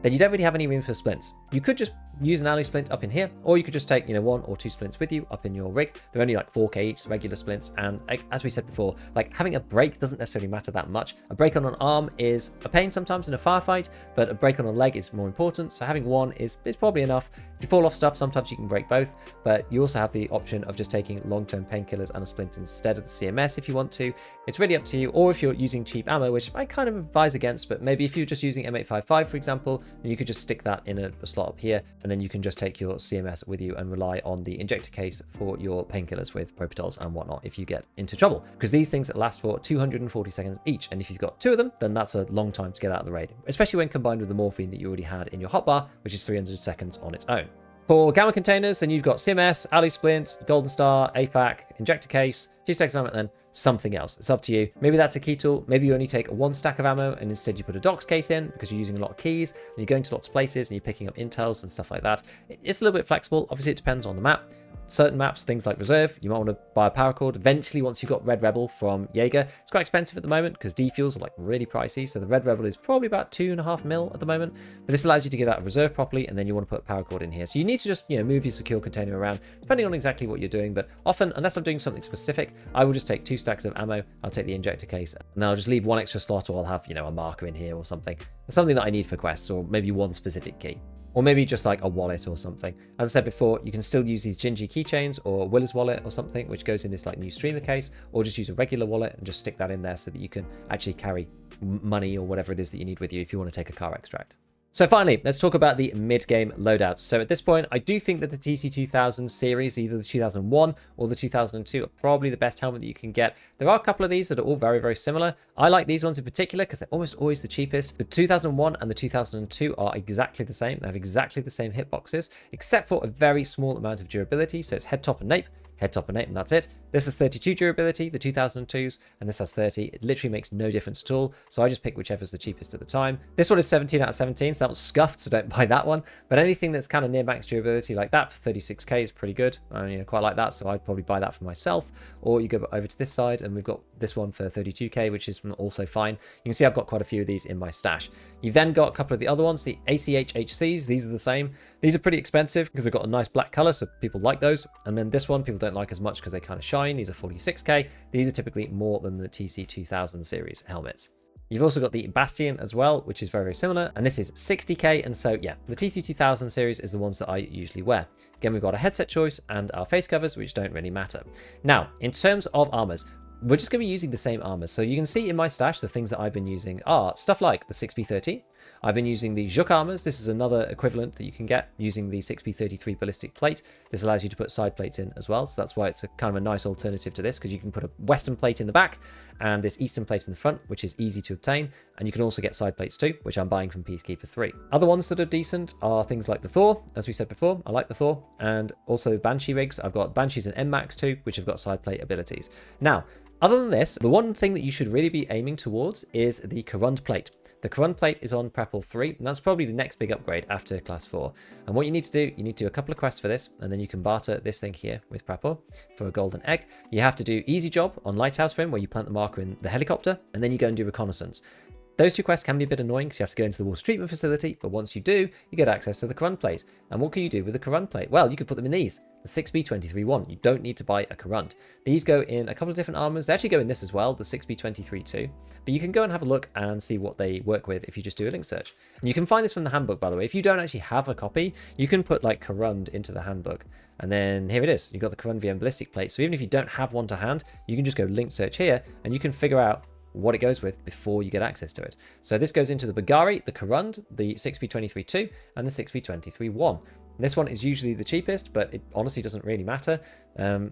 then you don't really have any room for splints. You could just use an alloy splint up in here, or you could just take, 1 or 2 splints with you up in your rig. They're only like 4k each, regular splints, and as we said before, like having a break doesn't necessarily matter that much. A break on an arm is a pain sometimes in a firefight, but a break on a leg is more important, so having 1 is probably enough. If you fall off stuff, sometimes you can break both, but you also have the option of just taking long-term painkillers and a splint instead of the CMS if you want to. It's really up to you, or if you're using cheap ammo, which I kind of advise against, but maybe if you're just using M855, for example, then you could just stick that in a slot up here, and then you can just take your CMS with you and rely on the injector case for your painkillers with Propitols and whatnot if you get into trouble, because these things last for 240 seconds each, and if you've got 2 of them, then that's a long time to get out of the raid, especially when combined with the morphine that you already had in your hotbar, which is 300 seconds on its own. For gamma containers, then you've got CMS, alloy splint, golden star, AFAC, injector case, 2 stacks of ammo, and then something else. It's up to you. Maybe that's a key tool. Maybe you only take 1 stack of ammo and instead you put a docs case in because you're using a lot of keys and you're going to lots of places and you're picking up intels and stuff like that. It's a little bit flexible. Obviously, it depends on the map. Certain maps, things like Reserve, you might want to buy a paracord. Eventually, once you've got Red Rebel from Jaeger, it's quite expensive at the moment because defuels are like really pricey. So the Red Rebel is probably about 2.5 mil at the moment. But this allows you to get out of Reserve properly, and then you want to put a paracord in here. So you need to just move your secure container around depending on exactly what you're doing. But often, unless I'm doing something specific, I will just take 2 stacks of ammo. I'll take the injector case, and then I'll just leave 1 extra slot, or I'll have a marker in here or something that I need for quests, or maybe 1 specific key. Or maybe just like a wallet or something. As I said before, you can still use these Gingy keychains or Willis wallet or something, which goes in this like new streamer case, or just use a regular wallet and just stick that in there so that you can actually carry money or whatever it is that you need with you if you want to take a car extract. So finally, let's talk about the mid-game loadouts. So at this point, I do think that the TC2000 series, either the 2001 or the 2002, are probably the best helmet that you can get. There are a couple of these that are all very, very similar. I like these ones in particular because they're almost always the cheapest. The 2001 and the 2002 are exactly the same. They have exactly the same hitboxes, except for a very small amount of durability. So it's head, top, and nape. Head, top, and nape, and that's it. This is 32 durability, the 2002s, and this has 30. It literally makes no difference at all, so I just pick whichever's the cheapest at the time. This one is 17 out of 17, so that was scuffed, so don't buy that one. But anything that's kind of near max durability like that for 36k is pretty good. I quite like that, so I'd probably buy that for myself. Or you go over to this side, and we've got this one for 32k, which is also fine. You can see I've got quite a few of these in my stash. You've then got a couple of the other ones, the ACHHCs. These are the same. These are pretty expensive because they've got a nice black color, so people like those. And then this one, people don't like as much because they kind of shine. These are 46k. These are typically more than the TC2000 series helmets. You've also got the Bastion as well, which is very, very similar, and this is 60k, and so yeah, the TC2000 series is the ones that I usually wear. Again, we've got a headset choice and our face covers, which don't really matter. Now, in terms of armors, we're just going to be using the same armors. So you can see in my stash, the things that I've been using are stuff like the 6p13, I've been using the Juk armors. This is another equivalent that you can get using the 6B33 ballistic plate. This allows you to put side plates in as well, so that's why it's a kind of a nice alternative to this, because you can put a western plate in the back and this eastern plate in the front, which is easy to obtain, and you can also get side plates too, which I'm buying from Peacekeeper 3. Other ones that are decent are things like the Thor, as we said before. I like the Thor, and also Banshee rigs. I've got Banshees and NMAX too, which have got side plate abilities. Now, other than this, the one thing that you should really be aiming towards is the Corund plate. The Corund plate is on Prepple 3, and that's probably the next big upgrade after Class 4. And what you need to do, you need to do a couple of quests for this, and then you can barter this thing here with Prepple for a golden egg. You have to do Easy Job on Lighthouse for him, where you plant the marker in the helicopter, and then you go and do Reconnaissance. Those two quests can be a bit annoying because you have to go into the water treatment facility, but once you do, you get access to the Corund plate. And what can you do with the Corund plate? Well, you could put them in these. The 6B23-1. You don't need to buy a Corund. These go in a couple of different armors. They actually go in this as well, the 6B23-2. But you can go and have a look and see what they work with if you just do a link search. And you can find this from the handbook, by the way. If you don't actually have a copy, you can put like Corund into the handbook. And then here it is. You've got the Corund VM ballistic plate. So even if you don't have one to hand, you can just go link search here and you can figure out what it goes with before you get access to it. So this goes into the Bagari, the Corund, the 6B23-2, and the 6B23-1. This one is usually the cheapest, but it honestly doesn't really matter.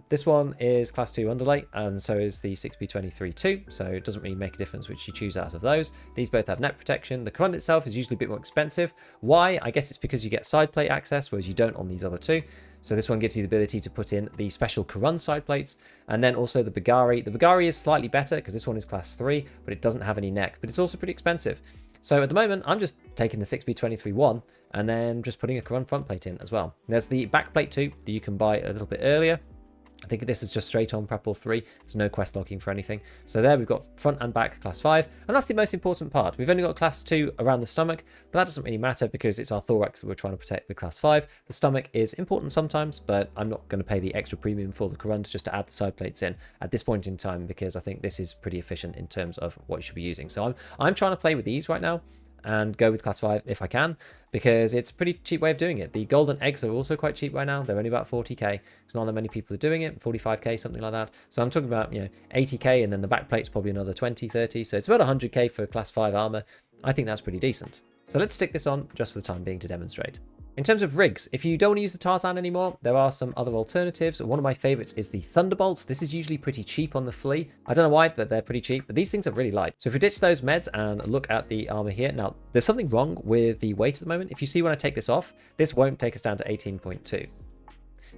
This one is Class 2 underlay, and so is the 6B23-2, so it doesn't really make a difference which you choose out of those. These both have net protection. The Corund itself is usually a bit more expensive. Why? I guess it's because you get side plate access, whereas you don't on these other two. So this one gives you the ability to put in the special Corund side plates, and then also the Bagari. The Bagari is slightly better because this one is Class 3, but it doesn't have any neck, but it's also pretty expensive. So at the moment, I'm just taking the 6B23-1 and then just putting a Corund front plate in as well. There's the back plate too that you can buy a little bit earlier. I think this is just straight on Prepple 3. There's no quest logging for anything. So there we've got front and back Class 5. And that's the most important part. We've only got Class 2 around the stomach, but that doesn't really matter because it's our thorax that we're trying to protect with Class 5. The stomach is important sometimes, but I'm not going to pay the extra premium for the Corund just to add the side plates in at this point in time because I think this is pretty efficient in terms of what you should be using. So I'm trying to play with these right now and go with Class 5 if I can, because it's a pretty cheap way of doing it. The golden eggs are also quite cheap right now. They're only about 40k. There's not that many people are doing it, 45k, something like that. So I'm talking about, 80k, and then the back plate's probably another 20, 30. So it's about 100k for Class 5 armor. I think that's pretty decent. So let's stick this on just for the time being to demonstrate. In terms of rigs, if you don't want to use the Tarzan anymore, there are some other alternatives. One of my favorites is the Thunderbolts. This is usually pretty cheap on the flea. I don't know why, but they're pretty cheap, but these things are really light. So if we ditch those meds and look at the armor here, now there's something wrong with the weight at the moment. If you see when I take this off, this won't take us down to 18.2.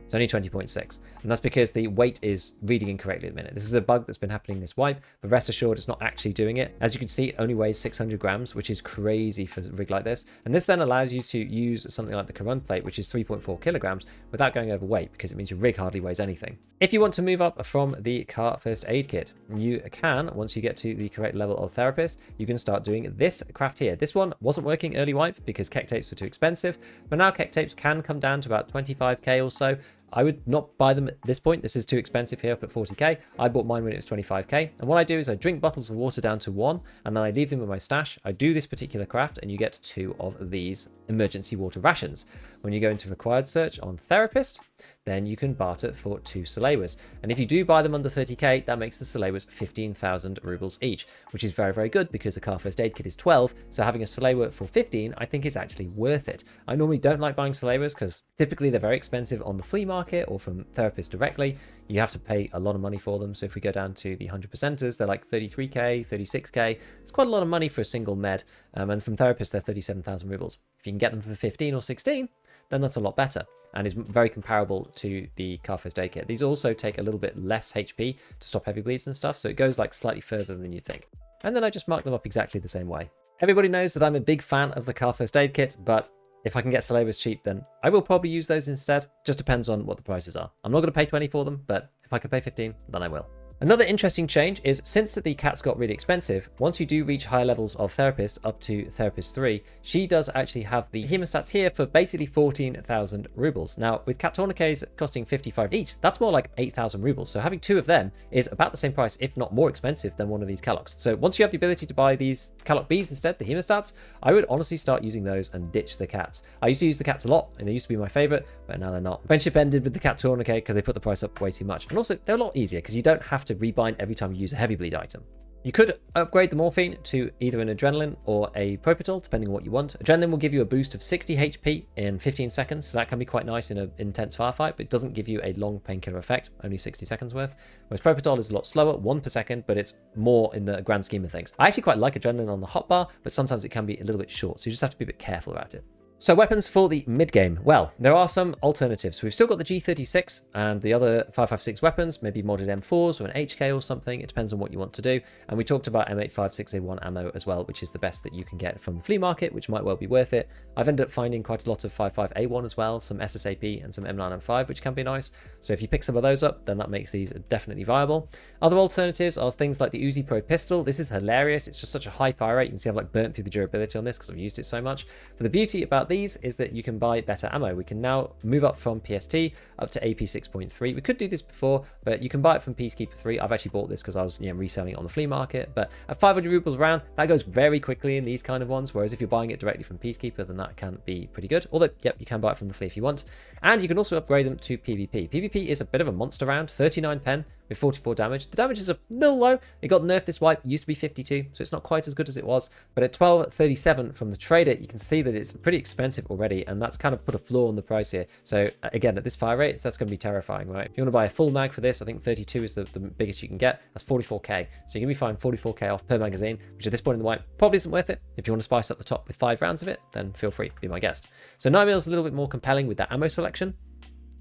It's only 20.6, and that's because the weight is reading incorrectly at the minute. This is a bug that's been happening this wipe, but rest assured it's not actually doing it. As you can see, it only weighs 600 grams, which is crazy for a rig like this. And this then allows you to use something like the Corund plate, which is 3.4 kilograms, without going overweight, because it means your rig hardly weighs anything. If you want to move up from the car first aid kit, you can, once you get to the correct level of therapist, you can start doing this craft here. This one wasn't working early wipe because keck tapes were too expensive, but now keck tapes can come down to about 25k or so. I would not buy them at this point. This is too expensive here up at 40k. I bought mine when it was 25k. And what I do is I drink bottles of water down to 1, and then I leave them in my stash. I do this particular craft, and you get 2 of these emergency water rations. When you go into required search on therapist, then you can barter for 2 Salewas. And if you do buy them under 30k, that makes the Salewas 15,000 rubles each, which is very, very good because the car first aid kit is 12. So having a Salewa for 15, I think is actually worth it. I normally don't like buying Salewas because typically they're very expensive on the flea market or from therapists directly. You have to pay a lot of money for them. So if we go down to the 100%ers, they're like 33k, 36k. It's quite a lot of money for a single med. And from therapists, they're 37,000 rubles. If you can get them for 15 or 16, then that's a lot better and is very comparable to the car first aid kit. These also take a little bit less HP to stop heavy bleeds and stuff, so it goes like slightly further than you think. And then I just mark them up exactly the same way. Everybody knows that I'm a big fan of the car first aid kit, but if I can get Salewas cheap, then I will probably use those instead. Just depends on what the prices are. I'm not going to pay 20 for them, but if I can pay 15, then I will. Another interesting change is since the cats got really expensive, once you do reach higher levels of therapist up to therapist 3, she does actually have the hemostats here for basically 14,000 rubles. Now with cat tourniquets costing 55 each, that's more like 8,000 rubles. So having 2 of them is about the same price, if not more expensive than one of these Calocs. So once you have the ability to buy these Caloc Bs instead, the hemostats, I would honestly start using those and ditch the cats. I used to use the cats a lot and they used to be my favorite, but now they're not. Friendship ended with the cat tourniquet because they put the price up way too much. And also they're a lot easier because you don't have to rebind every time you use a heavy bleed item. You could upgrade the morphine to either an adrenaline or a propofol, depending on what you want. Adrenaline will give you a boost of 60 HP in 15 seconds, so that can be quite nice in an intense firefight, but it doesn't give you a long painkiller effect, only 60 seconds worth. Whereas propofol is a lot slower, 1 per second, but it's more in the grand scheme of things. I actually quite like adrenaline on the hotbar, but sometimes it can be a little bit short, so you just have to be a bit careful about it. So weapons for the mid-game. Well, there are some alternatives. We've still got the G36 and the other 5.56 weapons, maybe modded M4s or an HK or something. It depends on what you want to do. And we talked about M856A1 ammo as well, which is the best that you can get from the flea market, which might well be worth it. I've ended up finding quite a lot of 5.5A1 as well, some SSAP and some M995, which can be nice. So if you pick some of those up, then that makes these definitely viable. Other alternatives are things like the Uzi Pro pistol. This is hilarious. It's just such a high fire rate. You can see I've like burnt through the durability on this because I've used it so much. But the beauty about these is that you can buy better ammo. We can now move up from PST up to AP 6.3. We could do this before, but you can buy it from Peacekeeper 3. I've actually bought this because I was reselling it on the flea market, but at 500 rubles a round, that goes very quickly in these kind of ones, whereas if you're buying it directly from Peacekeeper, then that can be pretty good. Although, yep, you can buy it from the flea if you want. And you can also upgrade them to PvP. PvP is a bit of a monster round, 39 pen with 44 damage. The damage is a little low. It got nerfed this wipe. It used to be 52, so it's not quite as good as it was. But at 12.37 from the trader, you can see that it's pretty expensive already, and that's kind of put a floor on the price here. So again, at this fire rate, that's going to be terrifying, right? If you want to buy a full mag for this, I think 32 is the biggest you can get. That's 44k. So you're going to be finding 44k off per magazine, which at this point in the wipe probably isn't worth it. If you want to spice up the top with 5 rounds of it, then feel free, be my guest. So 9mm is a little bit more compelling with that ammo selection.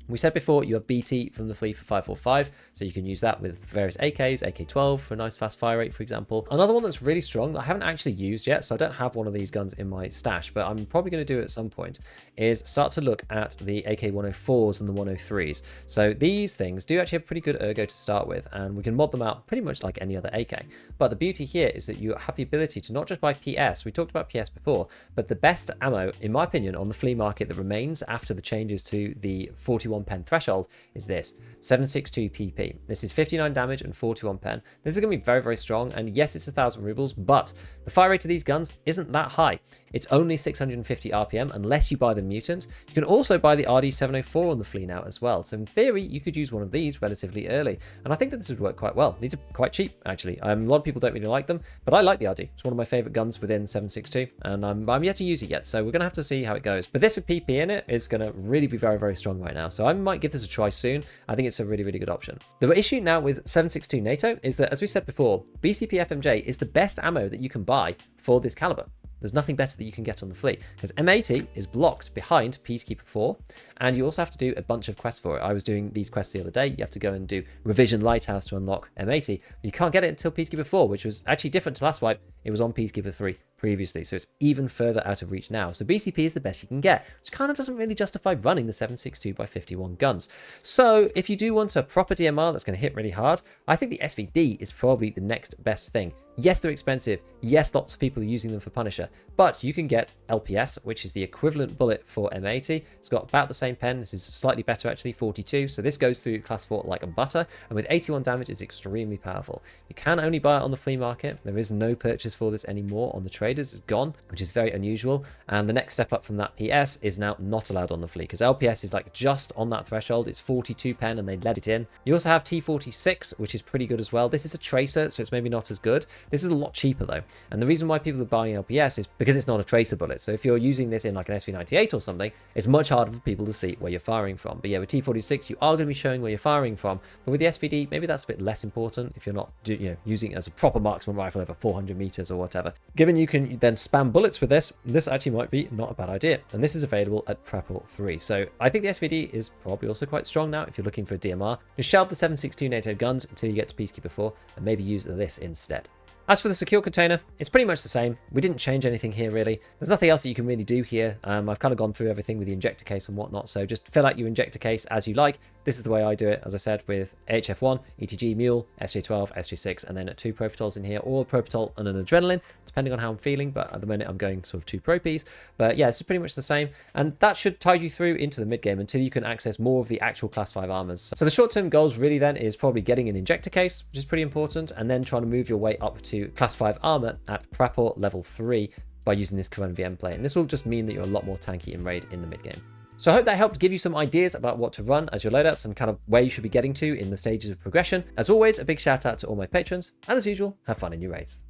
We said before, you have BT from the flea for 545, so you can use that with various AKs, AK-12 for a nice fast fire rate, for example. Another one that's really strong that I haven't actually used yet, so I don't have one of these guns in my stash, but I'm probably going to do it at some point, is start to look at the AK-104s and the 103s. So these things do actually have pretty good ergo to start with, and we can mod them out pretty much like any other AK. But the beauty here is that you have the ability to not just buy PS, we talked about PS before, but the best ammo, in my opinion, on the flea market that remains after the changes to the 41 pen threshold is this 762 PP. This is 59 damage and 41 pen. This is going to be very, very strong, and yes, it's 1,000 rubles, but the fire rate of these guns isn't that high. It's only 650 RPM unless you buy the mutant. You can also buy the RD704 on the flea now as well. So in theory, you could use one of these relatively early, and I think that this would work quite well. These are quite cheap, actually. A lot of people don't really like them, but I like the RD. It's one of my favorite guns within 762, and I'm yet to use it yet, so we're going to have to see how it goes. But this with PP in it is going to really be very, very strong right now, so I might give this a try soon. I think it's a really, really good option. The issue now with 762 NATO is that, as we said before, BCP FMJ is the best ammo that you can buy for this caliber. There's nothing better that you can get on the flea, because M80 is blocked behind Peacekeeper 4, and you also have to do a bunch of quests for it. I was doing these quests the other day. You have to go and do Revision Lighthouse to unlock M80. You can't get it until Peacekeeper 4, which was actually different to last wipe. It was on Peacekeeper 3 previously, so it's even further out of reach now. So BCP is the best you can get, which kind of doesn't really justify running the 7.62x51 guns. So if you do want a proper DMR that's going to hit really hard, I think the SVD is probably the next best thing. Yes, they're expensive. Yes, lots of people are using them for Punisher, but you can get LPS, which is the equivalent bullet for M80. It's got about the same pen. This is slightly better, actually, 42. So this goes through class 4 like a butter, and with 81 damage, it's extremely powerful. You can only buy it on the flea market. There is no purchase for this anymore on the traders. It's gone, which is very unusual. And the next step up from that PS is now not allowed on the flea, because LPS is like just on that threshold. It's 42 pen, and they let it in. You also have T46, which is pretty good as well. This is a tracer, so it's maybe not as good. This is a lot cheaper though, and the reason why people are buying LPS is because it's not a tracer bullet. So if you're using this in like an SV98 or something, it's much harder for people to see where you're firing from. But yeah, with T46, you are going to be showing where you're firing from. But with the SVD, maybe that's a bit less important if you're not using it as a proper marksman rifle over 400 meters or whatever. Given you can then spam bullets with this actually might be not a bad idea. And this is available at Prepor 3. So I think the SVD is probably also quite strong now if you're looking for a DMR. Just shelve the 7.62 NATO guns until you get to Peacekeeper 4 and maybe use this instead. As for the secure container, it's pretty much the same. We didn't change anything here, really. There's nothing else that you can really do here. I've kind of gone through everything with the injector case and whatnot, so just fill out your injector case as you like. This is the way I do it, as I said, with HF1, ETG, Mule, SJ12, SJ6, and then 2 Propitols in here, or Propitol and an Adrenaline, depending on how I'm feeling, but at the minute I'm going sort of 2 Propies. But yeah, it's pretty much the same, and that should tide you through into the mid-game until you can access more of the actual Class 5 armors. So the short-term goals really then is probably getting an injector case, which is pretty important, and then trying to move your way up to Class 5 armor at Prepor level 3 by using this Corona VM play. And this will just mean that you're a lot more tanky in raid in the mid-game. So I hope that helped give you some ideas about what to run as your loadouts and kind of where you should be getting to in the stages of progression. As always, a big shout out to all my patrons, and as usual, have fun in your raids.